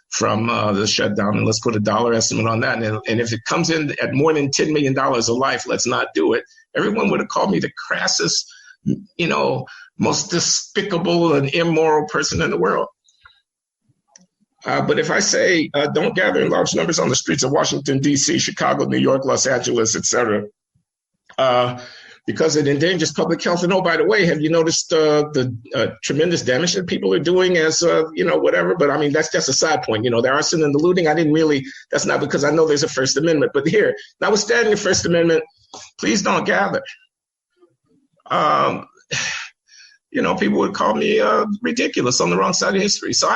from the shutdown, and let's put a dollar estimate on that. And if it comes in at more than $10 million a life, let's not do it. Everyone would have called me the crassest, most despicable and immoral person in the world. But if I say, don't gather in large numbers on the streets of Washington, D.C., Chicago, New York, Los Angeles, et cetera, because it endangers public health. And, oh, by the way, have you noticed the tremendous damage that people are doing as, whatever? But, I mean, that's just a side point. The arson and the looting, that's not because I know there's a First Amendment. But here, notwithstanding the First Amendment, please don't gather. People would call me ridiculous, on the wrong side of history. So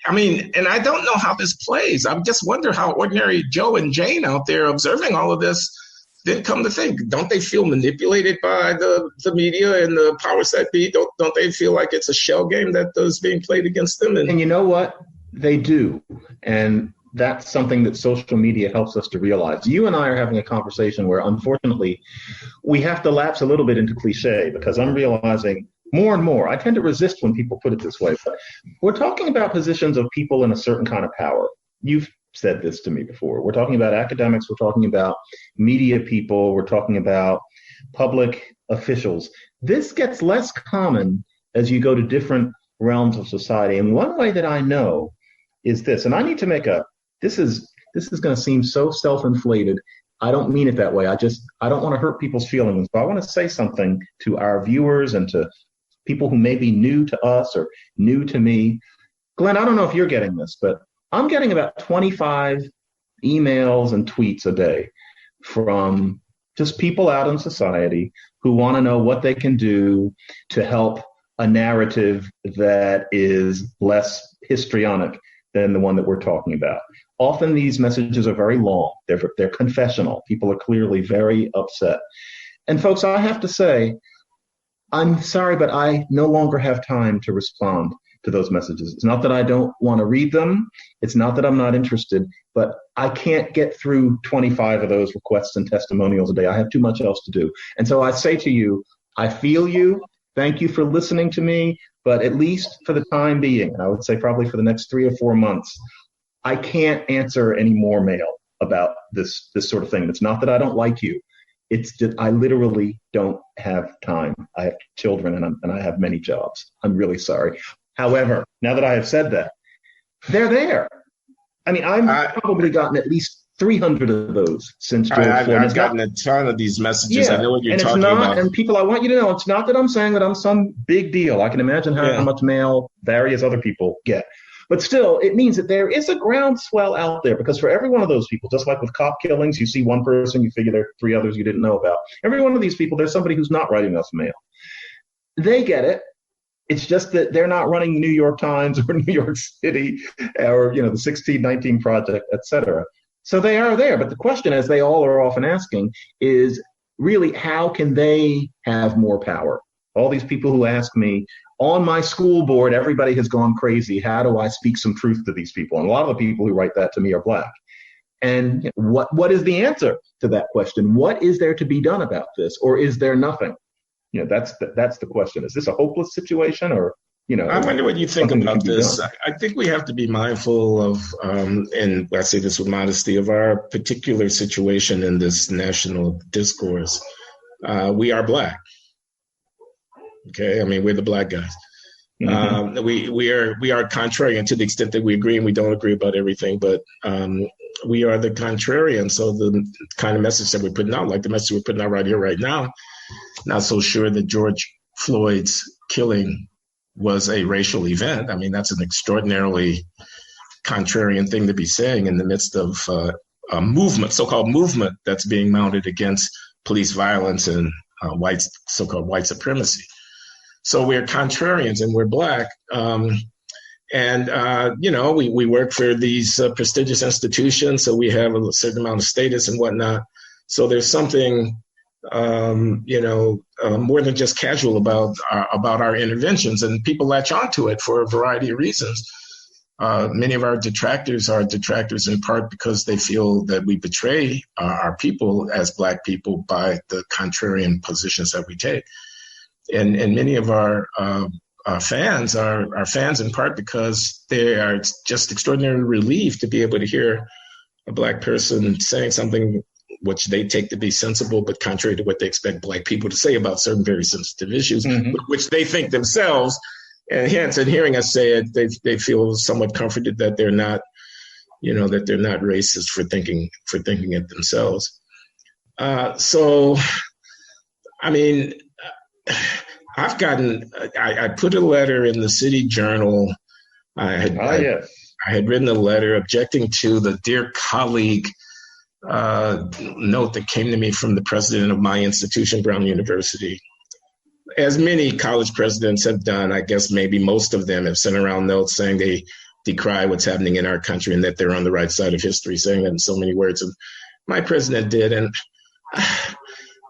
and I don't know how this plays. I just wonder how ordinary Joe and Jane out there observing all of this then come to think. Don't they feel manipulated by the media and the powers that be? Don't they feel like it's a shell game that is being played against them? And you know what? They do. And that's something that social media helps us to realize. You and I are having a conversation where, unfortunately, we have to lapse a little bit into cliche, because I'm realizing more and more, I tend to resist when people put it this way, but we're talking about positions of people in a certain kind of power. You've said this to me before. We're talking about academics, we're talking about media people, we're talking about public officials. This gets less common as you go to different realms of society. And one way that I know is this, and I need to make this is going to seem so self-inflated. I don't mean it that way. I don't want to hurt people's feelings, but I want to say something to our viewers and to people who may be new to us or new to me. Glenn, I don't know if you're getting this, but I'm getting about 25 emails and tweets a day from just people out in society who want to know what they can do to help a narrative that is less histrionic than the one that we're talking about. Often these messages are very long. They're confessional. People are clearly very upset. And folks, I have to say, I'm sorry, but I no longer have time to respond to those messages. It's not that I don't want to read them. It's not that I'm not interested, but I can't get through 25 of those requests and testimonials a day. I have too much else to do. And so I say to you, I feel you. Thank you for listening to me. But at least for the time being, and I would say probably for the next 3 or 4 months, I can't answer any more mail about this sort of thing. It's not that I don't like you. It's that I literally don't have time. I have children and I have many jobs. I'm really sorry. However, now that I have said that, they're there. I mean, I've probably gotten at least 300 of those since George Floyd. I've gotten a ton of these messages. I know what you're talking about. And people, I want you to know, it's not that I'm saying that I'm some big deal. I can imagine how much mail various other people get. But still, it means that there is a groundswell out there, because for every one of those people, just like with cop killings, you see one person, you figure there are 3 others you didn't know about. Every one of these people, there's somebody who's not writing us mail. They get it. It's just that they're not running the New York Times or New York City or, the 1619 Project, et cetera. So they are there. But the question, as they all are often asking, is really how can they have more power? All these people who ask me, on my school board, everybody has gone crazy. How do I speak some truth to these people? And a lot of the people who write that to me are Black. And what is the answer to that question? What is there to be done about this? Or is there nothing? That's the question. Is this a hopeless situation, or I wonder what you think about this. I think we have to be mindful of, and I say this with modesty, of our particular situation in this national discourse. We are Black. Okay, I mean, we're the Black guys. Mm-hmm. We are contrarian to the extent that we agree and we don't agree about everything, but we are the contrarian. So the kind of message that we're putting out, like the message we're putting out right here, right now, not so sure that George Floyd's killing was a racial event. I mean, that's an extraordinarily contrarian thing to be saying in the midst of a movement, so-called movement, that's being mounted against police violence and so-called white supremacy. So we're contrarians and we're Black. We work for these prestigious institutions, so we have a certain amount of status and whatnot. So there's something more than just casual about our interventions, and people latch onto it for a variety of reasons. Many of our detractors are detractors in part because they feel that we betray our people as Black people by the contrarian positions that we take. And many of our fans are fans in part because they are just extraordinarily relieved to be able to hear a Black person saying something which they take to be sensible, but contrary to what they expect Black people to say about certain very sensitive issues, mm-hmm. which they think themselves. And hence, in hearing us say it, they feel somewhat comforted that they're not, that they're not racist for thinking it themselves. I put a letter in the City Journal. I had written a letter objecting to the Dear Colleague note that came to me from the president of my institution, Brown University. As many college presidents have done, I guess maybe most of them have sent around notes saying they decry what's happening in our country and that they're on the right side of history, saying that in so many words. And my president did, and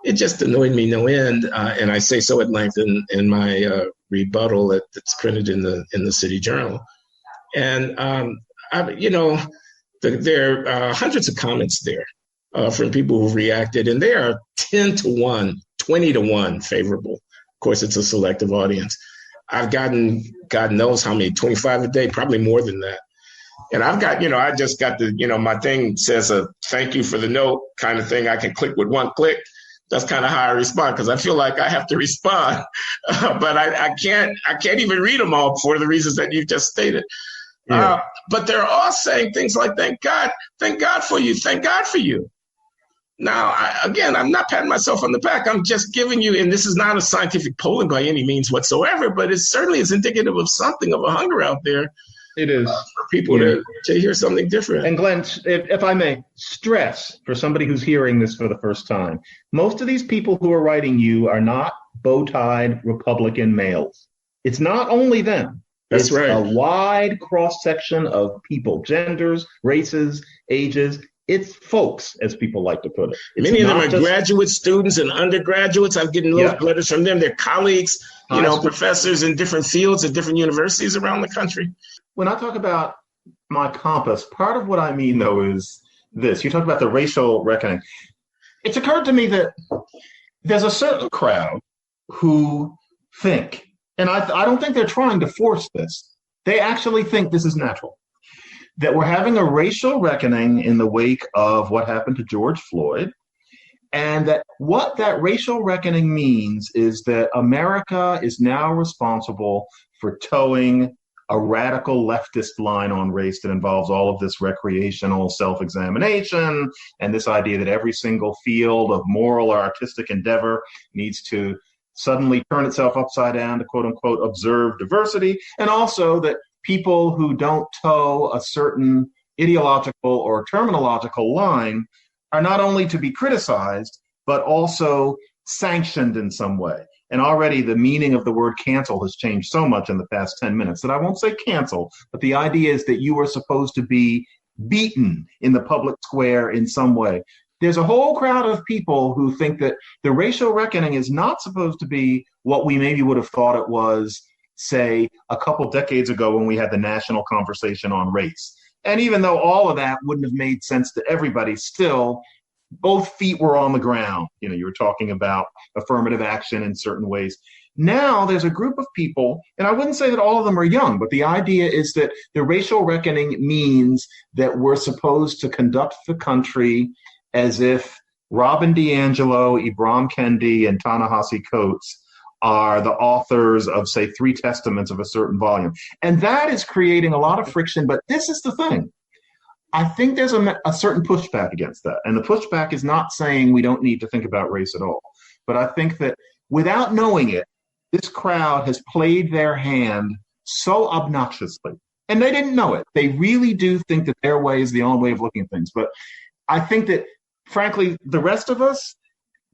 it just annoyed me no end. And I say so at length in my rebuttal that's printed in the City Journal. And there are hundreds of comments there from people who reacted, and they are 10 to 1, 20 to 1 favorable. Of course, it's a selective audience. I've gotten, God knows how many, 25 a day, probably more than that. And I've got, I just got my thing says a thank you for the note kind of thing. I can click with one click. That's kind of how I respond, because I feel like I have to respond, but I can't even read them all for the reasons that you've just stated. Yeah. But they're all saying things like, thank God for you, thank God for you. Now, I'm not patting myself on the back. I'm just giving you, and this is not a scientific polling by any means whatsoever, but it certainly is indicative of something of a hunger out there. It is. For people to hear something different. And Glenn, if I may stress for somebody who's hearing this for the first time, most of these people who are writing you are not bow-tied Republican males. It's not only them. That's right. A wide cross-section of people, genders, races, ages. It's folks, as people like to put it. It's many of them not are just graduate students and undergraduates. I'm getting letters from them. They're colleagues, professors in different fields at different universities around the country. When I talk about my compass, part of what I mean, though, is this. You talk about the racial reckoning. It's occurred to me that there's a certain crowd who think, and I don't think they're trying to force this, they actually think this is natural, that we're having a racial reckoning in the wake of what happened to George Floyd, and that what that racial reckoning means is that America is now responsible for towing a radical leftist line on race that involves all of this recreational self-examination and this idea that every single field of moral or artistic endeavor needs to suddenly turn itself upside down to quote unquote observe diversity, and also that people who don't toe a certain ideological or terminological line are not only to be criticized, but also sanctioned in some way. And already the meaning of the word cancel has changed so much in the past 10 minutes that I won't say cancel, but the idea is that you are supposed to be beaten in the public square in some way. There's a whole crowd of people who think that the racial reckoning is not supposed to be what we maybe would have thought it was, say, a couple decades ago when we had the national conversation on race. And even though all of that wouldn't have made sense to everybody, still, both feet were on the ground. You were talking about affirmative action in certain ways. Now there's a group of people, and I wouldn't say that all of them are young, but the idea is that the racial reckoning means that we're supposed to conduct the country as if Robin DiAngelo, Ibram Kendi, and Ta-Nehisi Coates are the authors of, say, 3 testaments of a certain volume. And that is creating a lot of friction, but this is the thing. I think there's a certain pushback against that. And the pushback is not saying we don't need to think about race at all. But I think that without knowing it, this crowd has played their hand so obnoxiously. And they didn't know it. They really do think that their way is the only way of looking at things. But I think that, frankly, the rest of us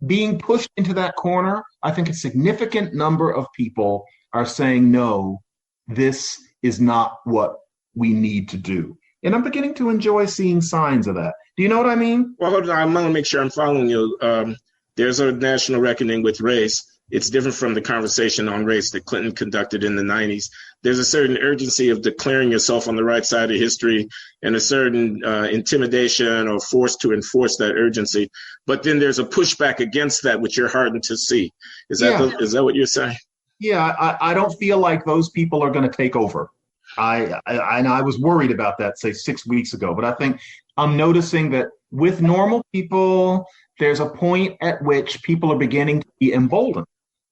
being pushed into that corner, I think a significant number of people are saying, no, this is not what we need to do. And I'm beginning to enjoy seeing signs of that. Do you know what I mean? Well, hold on. I'm going to make sure I'm following you. There's a national reckoning with race. It's different from the conversation on race that Clinton conducted in the 90s. There's a certain urgency of declaring yourself on the right side of history and a certain intimidation or force to enforce that urgency. But then there's a pushback against that, which you're hardened to see. Is that what you're saying? Yeah, I don't feel like those people are going to take over. I was worried about that, say, 6 weeks ago. But I think I'm noticing that with normal people, there's a point at which people are beginning to be emboldened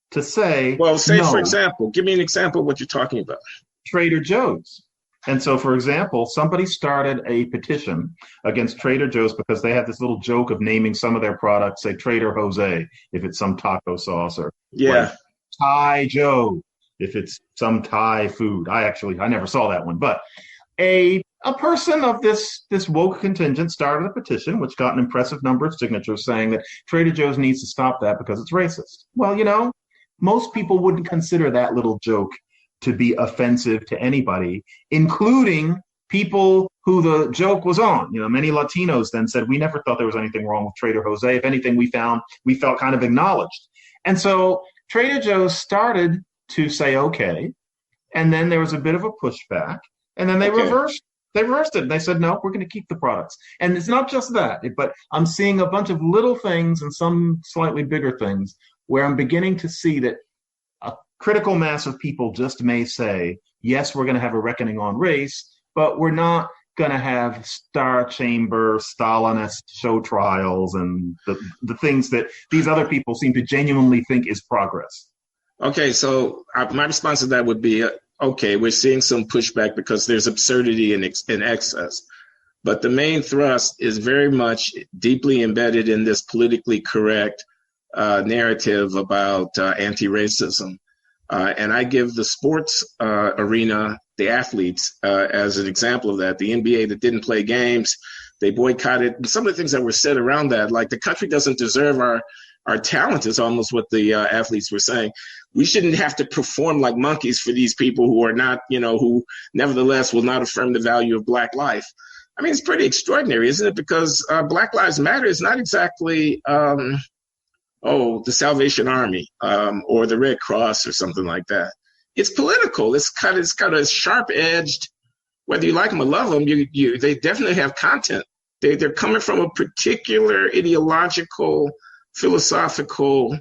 to say, well, say, no. For example, give me an example of what you're talking about. Trader Joe's. And so, for example, somebody started a petition against Trader Joe's because they have this little joke of naming some of their products, say Trader Jose, if it's some taco sauce, or like Thai Joe, if it's some Thai food. I never saw that one. But a person of this woke contingent started a petition, which got an impressive number of signatures saying that Trader Joe's needs to stop that because it's racist. Well, most people wouldn't consider that little joke to be offensive to anybody, including people who the joke was on. Many Latinos then said, we never thought there was anything wrong with Trader Jose. If anything, we felt kind of acknowledged. And so Trader Joe's started to say, okay. And then there was a bit of a pushback. And then they reversed it. They said, no, we're going to keep the products. And it's not just that, but I'm seeing a bunch of little things and some slightly bigger things where I'm beginning to see that a critical mass of people just may say, yes, we're going to have a reckoning on race, but we're not going to have Star Chamber, Stalinist show trials and the things that these other people seem to genuinely think is progress. Okay, so my response to that would be, okay, we're seeing some pushback because there's absurdity in excess. But the main thrust is very much deeply embedded in this politically correct narrative about anti-racism. And I give the sports arena, the athletes, as an example of that. The NBA that didn't play games, they boycotted. Some of the things that were said around that, like the country doesn't deserve our talent, is almost what the athletes were saying. We shouldn't have to perform like monkeys for these people who are not, who nevertheless will not affirm the value of Black life. I mean, it's pretty extraordinary, isn't it? Because Black Lives Matter is not exactly, the Salvation Army or the Red Cross or something like that. It's political. It's got a sharp-edged, whether you like them or love them, they definitely have content. They're coming from a particular ideological, philosophical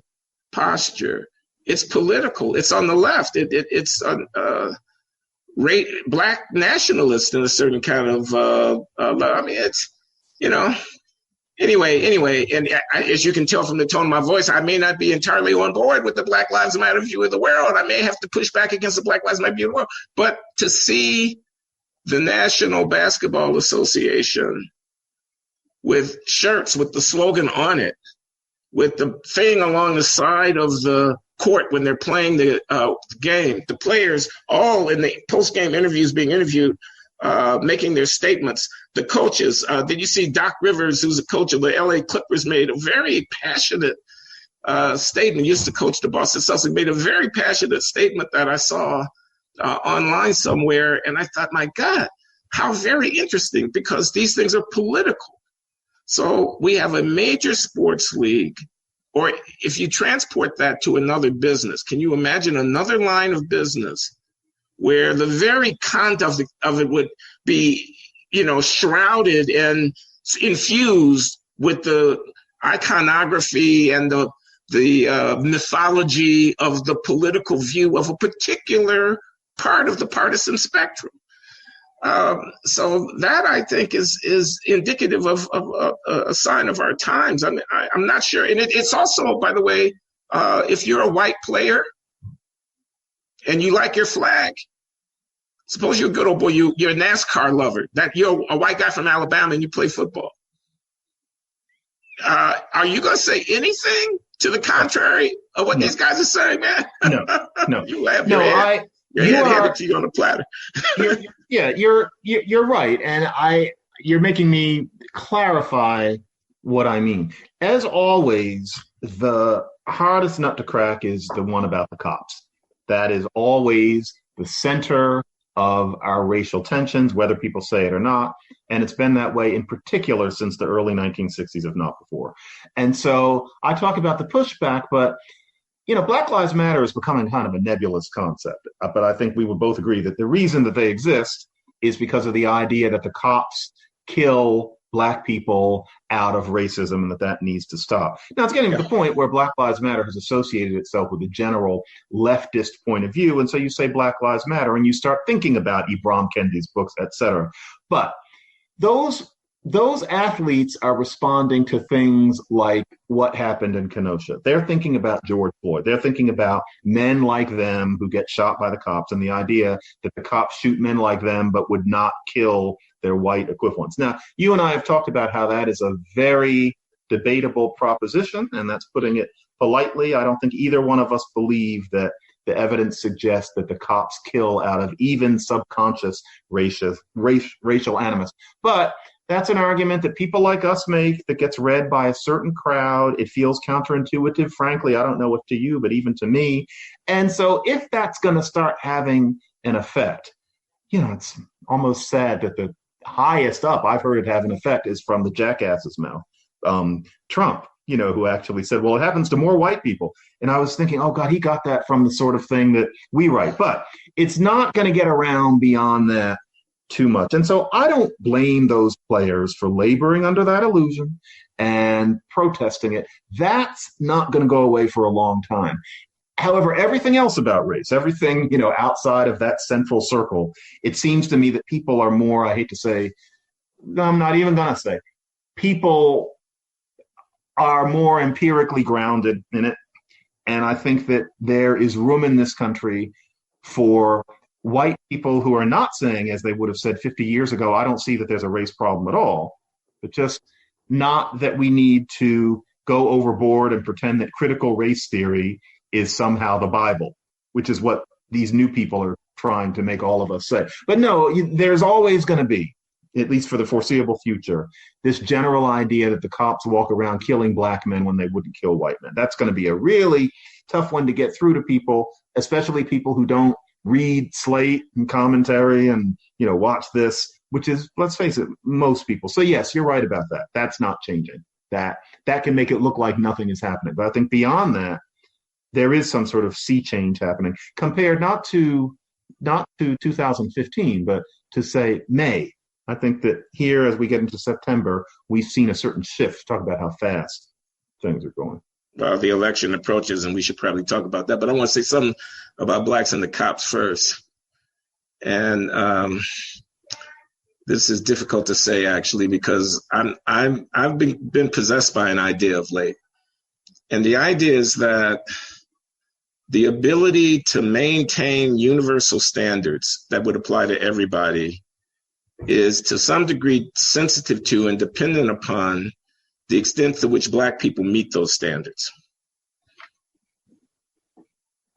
posture. It's political. It's on the left. It's Black nationalist in a certain kind of. I mean, it's Anyway, and as you can tell from the tone of my voice, I may not be entirely on board with the Black Lives Matter view of the world. I may have to push back against the Black Lives Matter view of the world. But to see the National Basketball Association with shirts with the slogan on it, with the thing along the side of the court when they're playing the game, the players all in the post-game interviews being interviewed, making their statements. The coaches, did you see Doc Rivers, who's a coach of the LA Clippers, made a very passionate statement. He used to coach the Boston Celtics, made a very passionate statement that I saw online somewhere. And I thought, my God, how very interesting, because these things are political. So we have a major sports league, or if you transport that to another business, can you imagine another line of business where the very conduct of it would be, shrouded and infused with the iconography and the mythology of the political view of a particular part of the partisan spectrum. So that, I think, is indicative of a sign of our times. I mean, I'm not sure. And it's also, by the way, if you're a white player and you like your flag, suppose you're a good old boy, you're a NASCAR lover, that you're a white guy from Alabama and you play football. Are you going to say anything to the contrary of what these guys are saying, man? No. You have your head handed to you on a platter. You're right, and you're making me clarify what I mean. As always, the hardest nut to crack is the one about the cops. That is always the center of our racial tensions, whether people say it or not. And it's been that way in particular since the early 1960s, if not before. And so I talk about the pushback, but Black Lives Matter is becoming kind of a nebulous concept. But I think we would both agree that the reason that they exist is because of the idea that the cops kill Black people out of racism and that needs to stop. Now, it's getting to the point where Black Lives Matter has associated itself with a general leftist point of view. And so you say Black Lives Matter and you start thinking about Ibram Kendi's books, et cetera. But those athletes are responding to things like what happened in Kenosha. They're thinking about George Floyd. They're thinking about men like them who get shot by the cops and the idea that the cops shoot men like them but would not kill their white equivalents. Now, you and I have talked about how that is a very debatable proposition, and that's putting it politely. I don't think either one of us believe that the evidence suggests that the cops kill out of even subconscious racial animus. But that's an argument that people like us make that gets read by a certain crowd. It feels counterintuitive, frankly. I don't know if to you, but even to me. And so if that's going to start having an effect, it's almost sad that the highest up I've heard it have an effect is from the jackass's mouth. Trump, who actually said, well, it happens to more white people. And I was thinking, oh, God, he got that from the sort of thing that we write. But it's not going to get around beyond that too much. And so I don't blame those players for laboring under that illusion and protesting it. That's not going to go away for a long time. However, everything else about race, everything, outside of that central circle, it seems to me that people are more, I hate to say, I'm not even going to say, people are more empirically grounded in it. And I think that there is room in this country for white people who are not saying, as they would have said 50 years ago, I don't see that there's a race problem at all, but just not that we need to go overboard and pretend that critical race theory is somehow the Bible, which is what these new people are trying to make all of us say. But no, there's always going to be, at least for the foreseeable future, this general idea that the cops walk around killing Black men when they wouldn't kill white men. That's going to be a really tough one to get through to people, especially people who don't read Slate and commentary and, watch this which is, let's face it, most people. So yes, you're right about that. That's not changing. That can make it look like nothing is happening. But I think beyond that, there is some sort of sea change happening compared not to 2015, but to say May. I think that here, as we get into September, we've seen a certain shift. Talk about how fast things are going. Well, the election approaches, and we should probably talk about that. But I want to say something about blacks and the cops first. And this is difficult to say, actually, because I've been possessed by an idea of late. And the idea is that the ability to maintain universal standards that would apply to everybody is to some degree sensitive to and dependent upon the extent to which Black people meet those standards.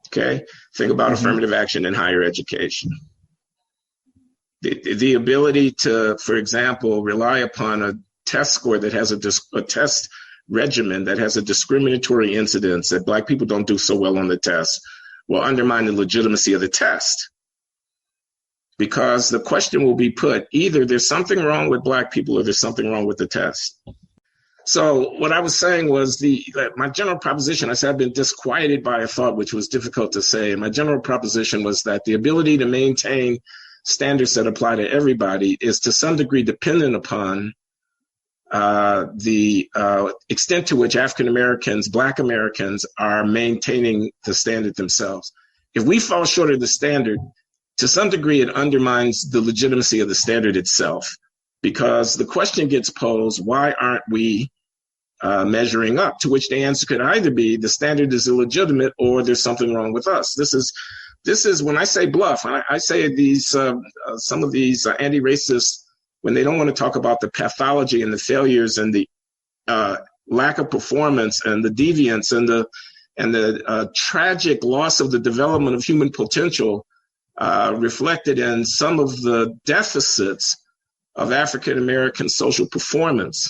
Okay? Think about affirmative action in higher education. The ability to, for example, rely upon a test score that has a test regimen that has a discriminatory incidence that Black people don't do so well on the test will undermine the legitimacy of the test. Because the question will be put, either there's something wrong with Black people or there's something wrong with the test. So what I was saying was my general proposition, I said I've been disquieted by a thought which was difficult to say. And my general proposition was that the ability to maintain standards that apply to everybody is to some degree dependent upon the extent to which African Americans, Black Americans are maintaining the standard themselves. If we fall short of the standard, to some degree it undermines the legitimacy of the standard itself, because the question gets posed, why aren't we measuring up? To which the answer could either be the standard is illegitimate or there's something wrong with us. This is when I say bluff, I say these some of these anti-racists, when they don't want to talk about the pathology and the failures and the lack of performance and the deviance and the tragic loss of the development of human potential reflected in some of the deficits of African American social performance.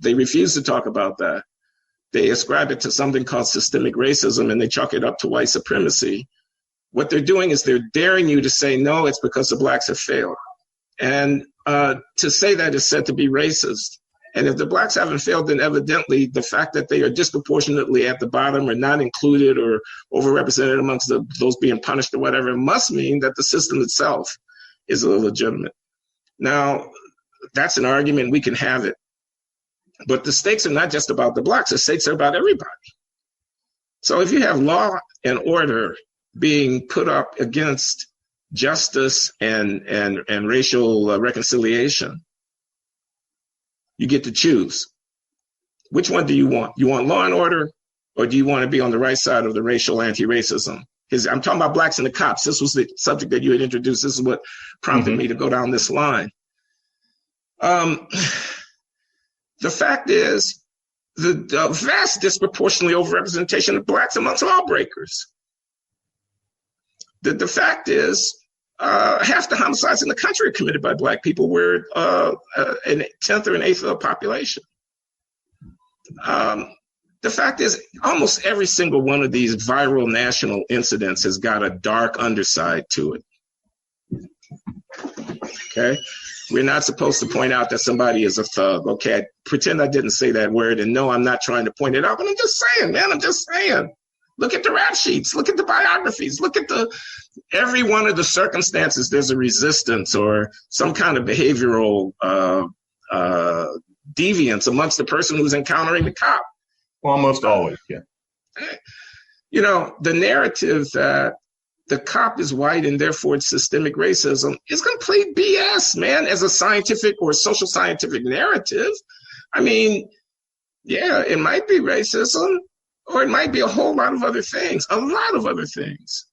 They refuse to talk about that. They ascribe it to something called systemic racism, and they chalk it up to white supremacy. What they're doing is they're daring you to say, no, it's because the Blacks have failed. And to say that is said to be racist. And if the Blacks haven't failed, then evidently the fact that they are disproportionately at the bottom or not included or overrepresented amongst those being punished or whatever must mean that the system itself is illegitimate. Now, that's an argument, we can have it. But the stakes are not just about the Blacks, the stakes are about everybody. So if you have law and order being put up against justice and racial reconciliation, you get to choose. Which one do you want? You want law and order, or do you want to be on the right side of the racial anti-racism? I'm talking about Blacks and the cops. This was the subject that you had introduced. This is what prompted me to go down this line. The fact is, the vast disproportionately overrepresentation of Blacks amongst lawbreakers. The fact is, half the homicides in the country are committed by Black people, where an 10th or an 8th of the population. The fact is, almost every single one of these viral national incidents has got a dark underside to it. Okay? We're not supposed to point out that somebody is a thug. Okay? Pretend I didn't say that word, and no, I'm not trying to point it out, but I'm just saying, man, I'm just saying. Look at the rap sheets, look at the biographies, look at every one of the circumstances there's a resistance or some kind of behavioral deviance amongst the person who's encountering the cop. Almost always, yeah. You know, the narrative that the cop is white and therefore it's systemic racism is complete BS, man, as a scientific or social scientific narrative. I mean, yeah, it might be racism, or it might be a whole lot of other things, a lot of other things.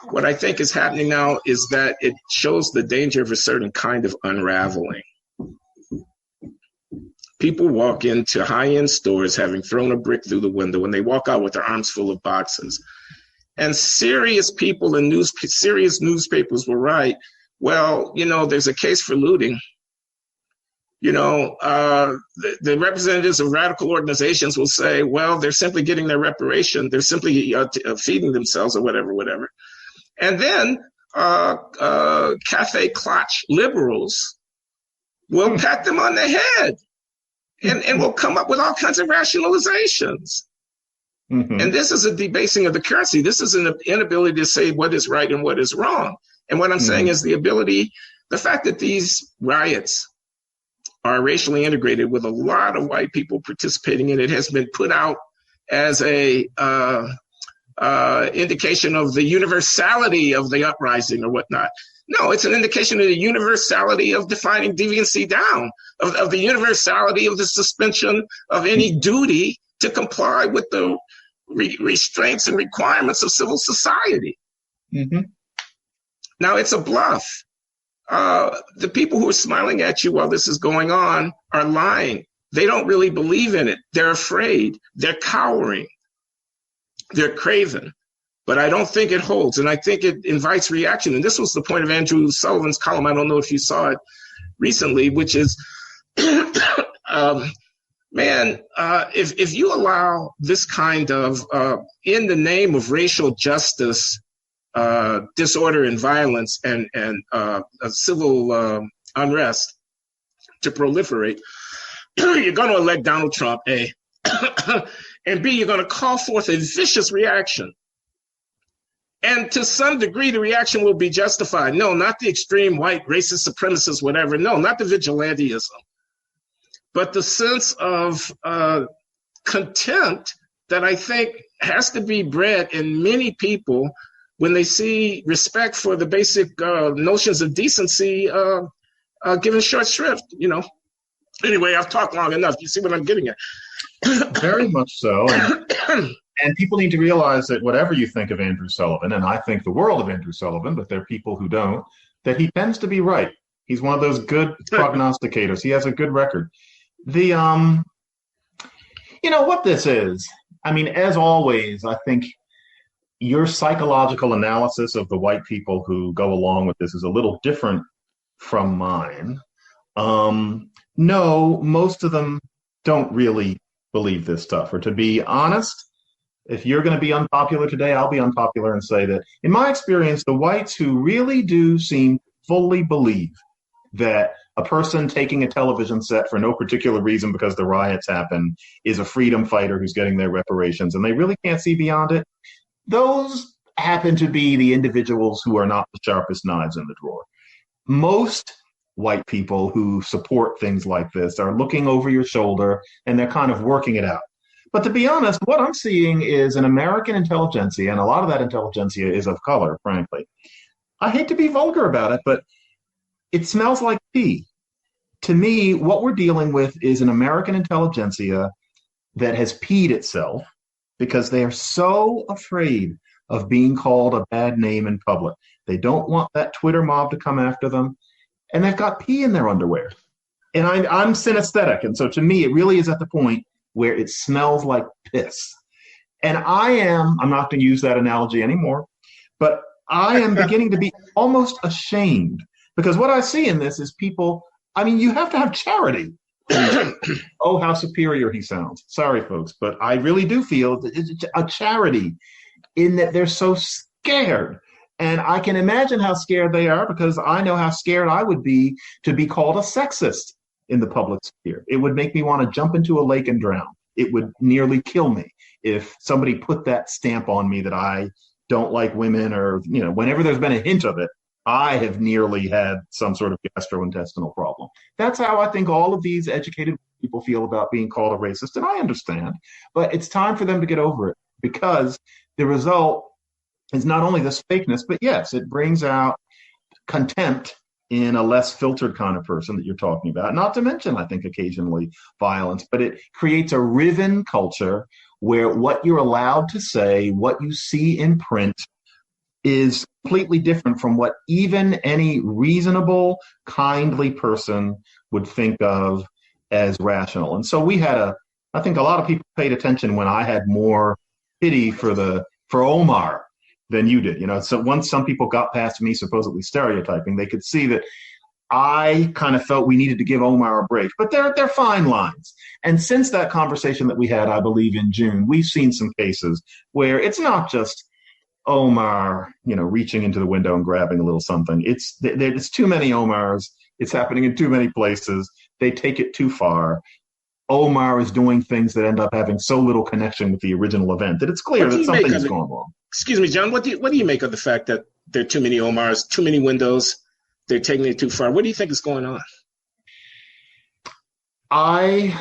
What I think is happening now is that it shows the danger of a certain kind of unraveling. People walk into high-end stores having thrown a brick through the window, and they walk out with their arms full of boxes. And serious people in serious newspapers will write, well, you know, there's a case for looting. The representatives of radical organizations will say, well, they're simply getting their reparation. They're simply feeding themselves or whatever. And then cafe clutch liberals will pat them on the head and will come up with all kinds of rationalizations. Mm-hmm. And this is a debasing of the currency. This is an inability to say what is right and what is wrong. And what I'm saying is the fact that these riots are racially integrated with a lot of white people participating in it has been put out as a indication of the universality of the uprising or whatnot. No, it's an indication of the universality of defining deviancy down, of the universality of the suspension of any duty to comply with the restraints and requirements of civil society. Mm-hmm. Now, it's a bluff. The people who are smiling at you while this is going on are lying. They don't really believe in it. They're afraid. They're cowering. They're craven. But I don't think it holds, and I think it invites reaction. And this was the point of Andrew Sullivan's column. I don't know if you saw it recently, which is, if you allow this kind of, in the name of racial justice, disorder and violence and civil unrest to proliferate, you're going to elect Donald Trump, A, and B, you're going to call forth a vicious reaction. And to some degree, the reaction will be justified. No, not the extreme white racist supremacist, whatever. No, not the vigilantism, but the sense of contempt that I think has to be bred in many people when they see respect for the basic notions of decency given short shrift, Anyway, I've talked long enough. You see what I'm getting at? Very much so. And people need to realize that whatever you think of Andrew Sullivan, and I think the world of Andrew Sullivan, but there are people who don't, that he tends to be right. He's one of those good prognosticators. He has a good record. What this is, as always, I think your psychological analysis of the white people who go along with this is a little different from mine. No, most of them don't really believe this stuff. Or to be honest, if you're going to be unpopular today, I'll be unpopular and say that, in my experience, the whites who really do seem fully believe that a person taking a television set for no particular reason because the riots happen is a freedom fighter who's getting their reparations, and they really can't see beyond it, those happen to be the individuals who are not the sharpest knives in the drawer. Most white people who support things like this are looking over your shoulder and they're kind of working it out. But to be honest, what I'm seeing is an American intelligentsia, and a lot of that intelligentsia is of color, frankly. I hate to be vulgar about it, but it smells like pee. To me, what we're dealing with is an American intelligentsia that has peed itself because they are so afraid of being called a bad name in public. They don't want that Twitter mob to come after them, and they've got pee in their underwear. And I'm synesthetic, and so to me, it really is at the point where it smells like piss. And I'm not going to use that analogy anymore, but I am beginning to be almost ashamed because what I see in this is people, you have to have charity. Oh, how superior he sounds. Sorry, folks, but I really do feel that it's a charity in that they're so scared. And I can imagine how scared they are because I know how scared I would be to be called a sexist in the public sphere. It would make me want to jump into a lake and drown. It would nearly kill me if somebody put that stamp on me that I don't like women or, whenever there's been a hint of it, I have nearly had some sort of gastrointestinal problem. That's how I think all of these educated people feel about being called a racist, and I understand. But it's time for them to get over it because the result is not only this fakeness, but yes, it brings out contempt in a less filtered kind of person that you're talking about. Not to mention, I think, occasionally violence, but it creates a riven culture where what you're allowed to say, what you see in print, is completely different from what even any reasonable, kindly person would think of as rational. And so I think a lot of people paid attention when I had more pity for Omar than you did. So once some people got past me supposedly stereotyping, they could see that I kind of felt we needed to give Omar a break, but they're fine lines. And since that conversation that we had, I believe in June, we've seen some cases where it's not just Omar, reaching into the window and grabbing a little something. It's too many Omars. It's happening in too many places. They take it too far. Omar is doing things that end up having so little connection with the original event that it's clear that something has gone wrong. Excuse me, John. What do you make of the fact that there are too many Omars, too many windows? They're taking it too far. What do you think is going on? I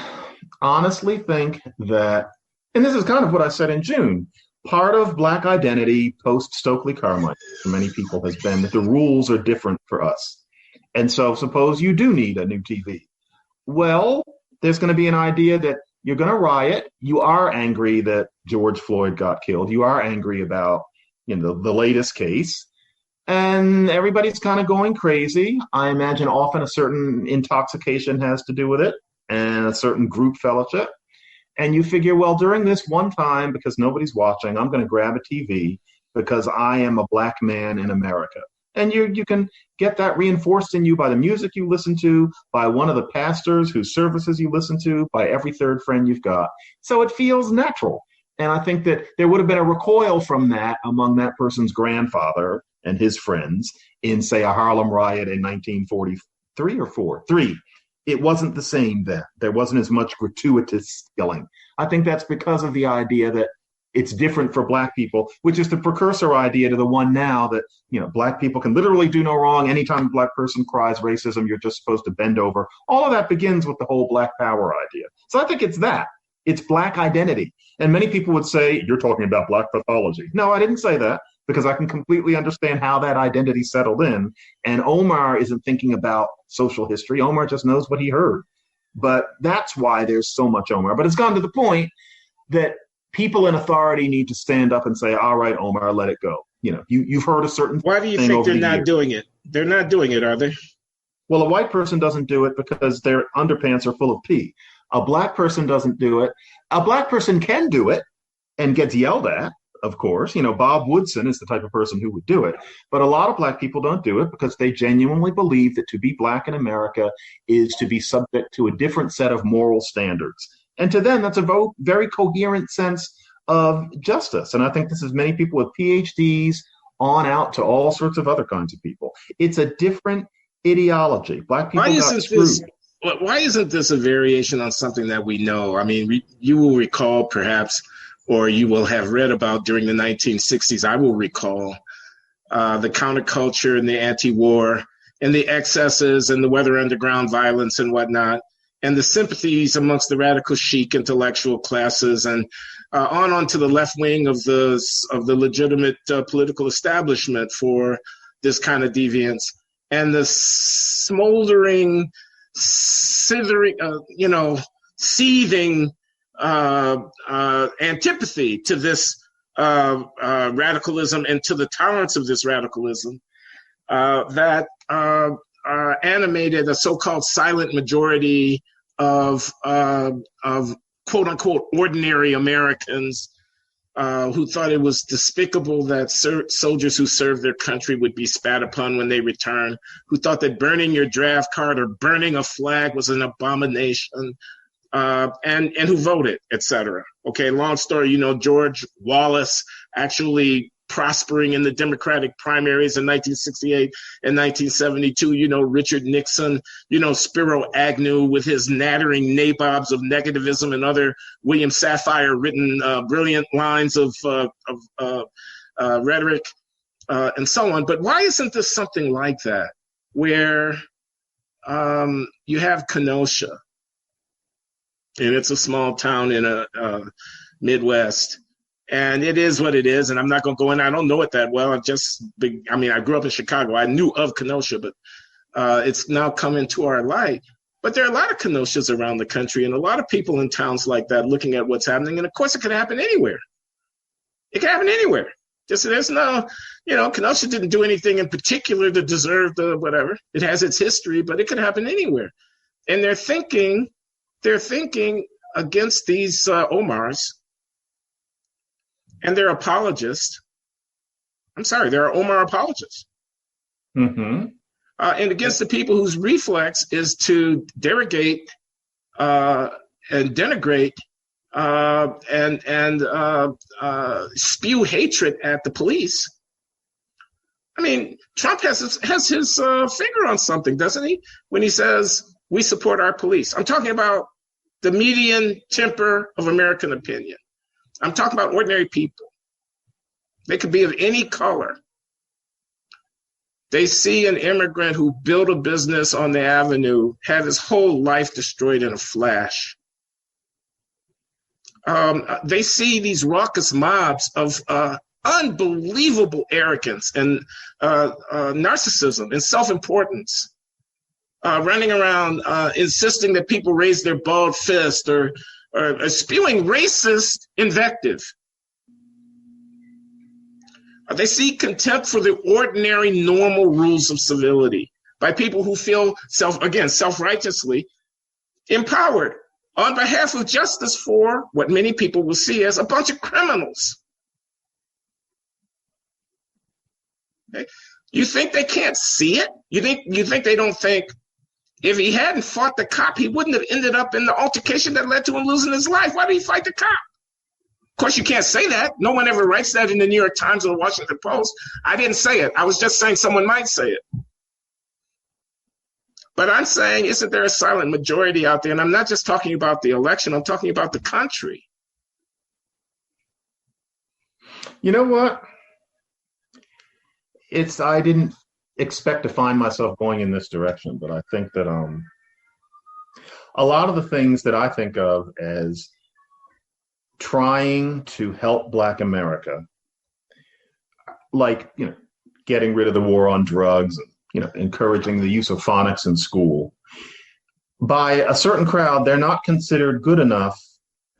honestly think that, and this is kind of what I said in June, part of Black identity post Stokely Carmichael for many people has been that the rules are different for us. And so suppose you do need a new TV. Well, there's going to be an idea that you're going to riot. You are angry that George Floyd got killed. You are angry about, the latest case. And everybody's kind of going crazy. I imagine often a certain intoxication has to do with it and a certain group fellowship. And you figure, well, during this one time, because nobody's watching, I'm going to grab a TV because I am a Black man in America. And you can get that reinforced in you by the music you listen to, by one of the pastors whose services you listen to, by every third friend you've got. So it feels natural. And I think that there would have been a recoil from that among that person's grandfather and his friends in, say, a Harlem riot in 1943 or 4. It wasn't the same then. There wasn't as much gratuitous killing. I think that's because of the idea that it's different for Black people, which is the precursor idea to the one now that, Black people can literally do no wrong. Anytime a Black person cries racism, you're just supposed to bend over. All of that begins with the whole Black power idea. So I think it's that. It's Black identity. And many people would say, you're talking about Black pathology. No, I didn't say that, because I can completely understand how that identity settled in. And Omar isn't thinking about social history. Omar just knows what he heard. But that's why there's so much Omar. But it's gone to the point that people in authority need to stand up and say, all right, Omar, let it go. You've heard a certain thing. Why do you think they're not doing it? They're not doing it, are they? Well, a white person doesn't do it because their underpants are full of pee. A Black person doesn't do it. A Black person can do it and gets yelled at, of course. Bob Woodson is the type of person who would do it. But a lot of Black people don't do it because they genuinely believe that to be Black in America is to be subject to a different set of moral standards. And to them, that's a very coherent sense of justice. And I think this is many people with PhDs on out to all sorts of other kinds of people. It's a different ideology. Black people got screwed. Why isn't this a variation on something that we know? I mean, you will recall perhaps, or you will have read about during the 1960s, I will recall the counterculture and the anti-war and the excesses and the Weather Underground violence and whatnot, and the sympathies amongst the radical chic intellectual classes and on to the left wing of the legitimate political establishment for this kind of deviance, and the smoldering, seething antipathy to this radicalism and to the tolerance of this radicalism that animated a so-called silent majority of quote unquote ordinary Americans who thought it was despicable that soldiers who served their country would be spat upon when they return, who thought that burning your draft card or burning a flag was an abomination, and who voted, etc. Okay, long story, George Wallace actually prospering in the Democratic primaries in 1968 and 1972, Richard Nixon, Spiro Agnew with his nattering nabobs of negativism and other William Safire written brilliant lines of rhetoric and so on. But why isn't this something like that where you have Kenosha, and it's a small town in a Midwest, and it is what it is, and I'm not going to go in. I don't know it that well. I grew up in Chicago. I knew of Kenosha, but it's now come into our light. But there are a lot of Kenoshas around the country and a lot of people in towns like that looking at what's happening. And, of course, it could happen anywhere. It can happen anywhere. There's no, Kenosha didn't do anything in particular to deserve the whatever. It has its history, but it could happen anywhere. And they're thinking against these Omars. And they're apologists. I'm sorry, there are Omar apologists. Mm-hmm. and against the people whose reflex is to derogate and denigrate and spew hatred at the police. I mean, Trump has his finger on something, doesn't he? When he says we support our police. I'm talking about the median temper of American opinion. I'm talking about ordinary people. They could be of any color. They see an immigrant who built a business on the avenue, have his whole life destroyed in a flash. They see these raucous mobs of unbelievable arrogance and narcissism and self-importance, running around insisting that people raise their bald fist or spewing racist invective. They see contempt for the ordinary, normal rules of civility by people who feel self-righteously empowered on behalf of justice for what many people will see as a bunch of criminals. Okay? You think they can't see it? You think they don't think if he hadn't fought the cop, he wouldn't have ended up in the altercation that led to him losing his life? Why did he fight the cop? Of course, you can't say that. No one ever writes that in the New York Times or the Washington Post. I didn't say it. I was just saying someone might say it. But I'm saying, isn't there a silent majority out there? And I'm not just talking about the election. I'm talking about the country. You know what? I didn't expect to find myself going in this direction, but I think that a lot of the things that I think of as trying to help Black America, like, getting rid of the war on drugs, and, encouraging the use of phonics in school, by a certain crowd, they're not considered good enough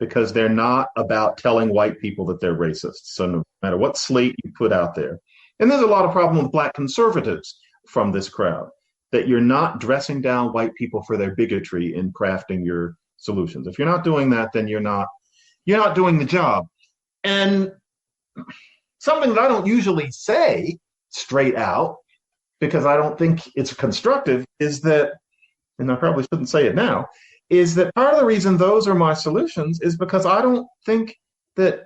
because they're not about telling white people that they're racist. So no matter what slate you put out there, and there's a lot of problem with Black conservatives from this crowd, that you're not dressing down white people for their bigotry in crafting your solutions. If you're not doing that, then you're not doing the job. And something that I don't usually say straight out, because I don't think it's constructive, is that, and I probably shouldn't say it now, is that part of the reason those are my solutions is because I don't think that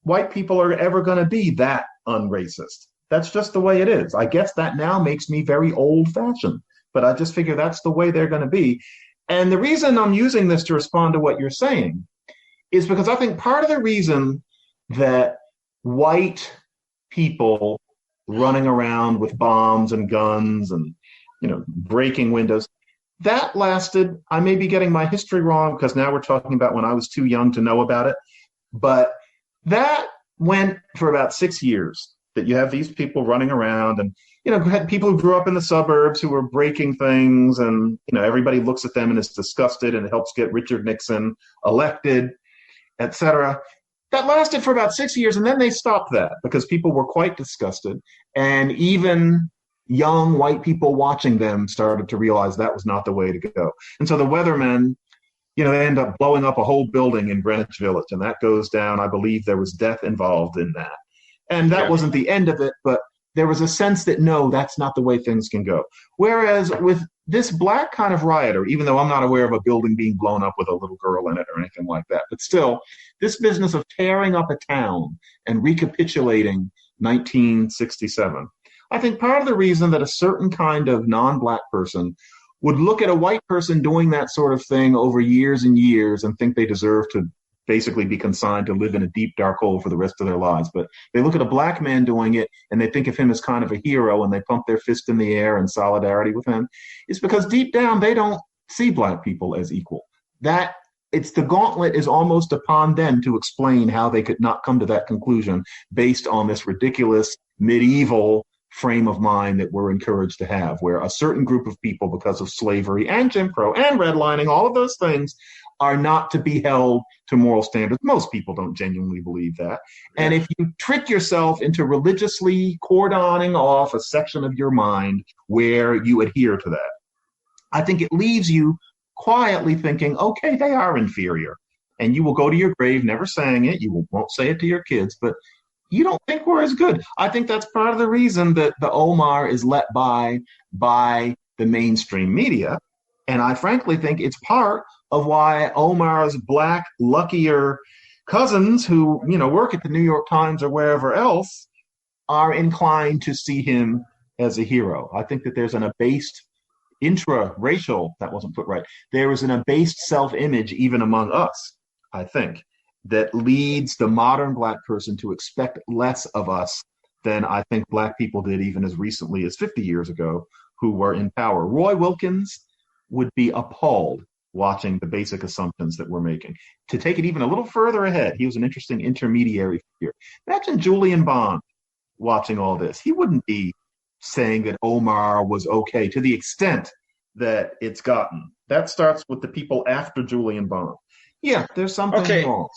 white people are ever going to be that unracist. That's just the way it is. I guess that now makes me very old-fashioned, but I just figure that's the way they're going to be. And the reason I'm using this to respond to what you're saying is because I think part of the reason that white people running around with bombs and guns and, breaking windows, that lasted, I may be getting my history wrong because now we're talking about when I was too young to know about it, but that went for about 6 years, that you have these people running around and, had people who grew up in the suburbs who were breaking things and, everybody looks at them and is disgusted and it helps get Richard Nixon elected, etc. That lasted for about 6 years, and then they stopped that because people were quite disgusted, and even young white people watching them started to realize that was not the way to go. And so the weathermen, they end up blowing up a whole building in Greenwich Village, and that goes down. I believe there was death involved in that. And that wasn't the end of it, but there was a sense that, no, that's not the way things can go. Whereas with this Black kind of rioter, even though I'm not aware of a building being blown up with a little girl in it or anything like that, but still, this business of tearing up a town and recapitulating 1967, I think part of the reason that a certain kind of non-Black person would look at a white person doing that sort of thing over years and years and think they deserve to basically be consigned to live in a deep, dark hole for the rest of their lives. But they look at a Black man doing it and they think of him as kind of a hero and they pump their fist in the air in solidarity with him. It's because deep down, they don't see Black people as equal. The gauntlet is almost upon them to explain how they could not come to that conclusion based on this ridiculous medieval frame of mind that we're encouraged to have, where a certain group of people, because of slavery and Jim Crow and redlining, all of those things, are not to be held to moral standards. Most people don't genuinely believe that. And if you trick yourself into religiously cordoning off a section of your mind where you adhere to that, I think it leaves you quietly thinking, okay, they are inferior. And you will go to your grave never saying it. You won't say it to your kids, but You don't think we're as good. I think that's part of the reason that the Omar is let by the mainstream media. And I frankly think it's part of why Omar's black, luckier cousins who, work at the New York Times or wherever else are inclined to see him as a hero. I think that there's an abased intra-racial, that wasn't put right, there is an abased self-image even among us, I think, that leads the modern black person to expect less of us than I think black people did even as recently as 50 years ago who were in power. Roy Wilkins would be appalled watching the basic assumptions that we're making. To take it even a little further ahead, he was an interesting intermediary figure. Imagine Julian Bond watching all this. He wouldn't be saying that Omar was okay to the extent that it's gotten. That starts with the people after Julian Bond. Yeah, there's something wrong.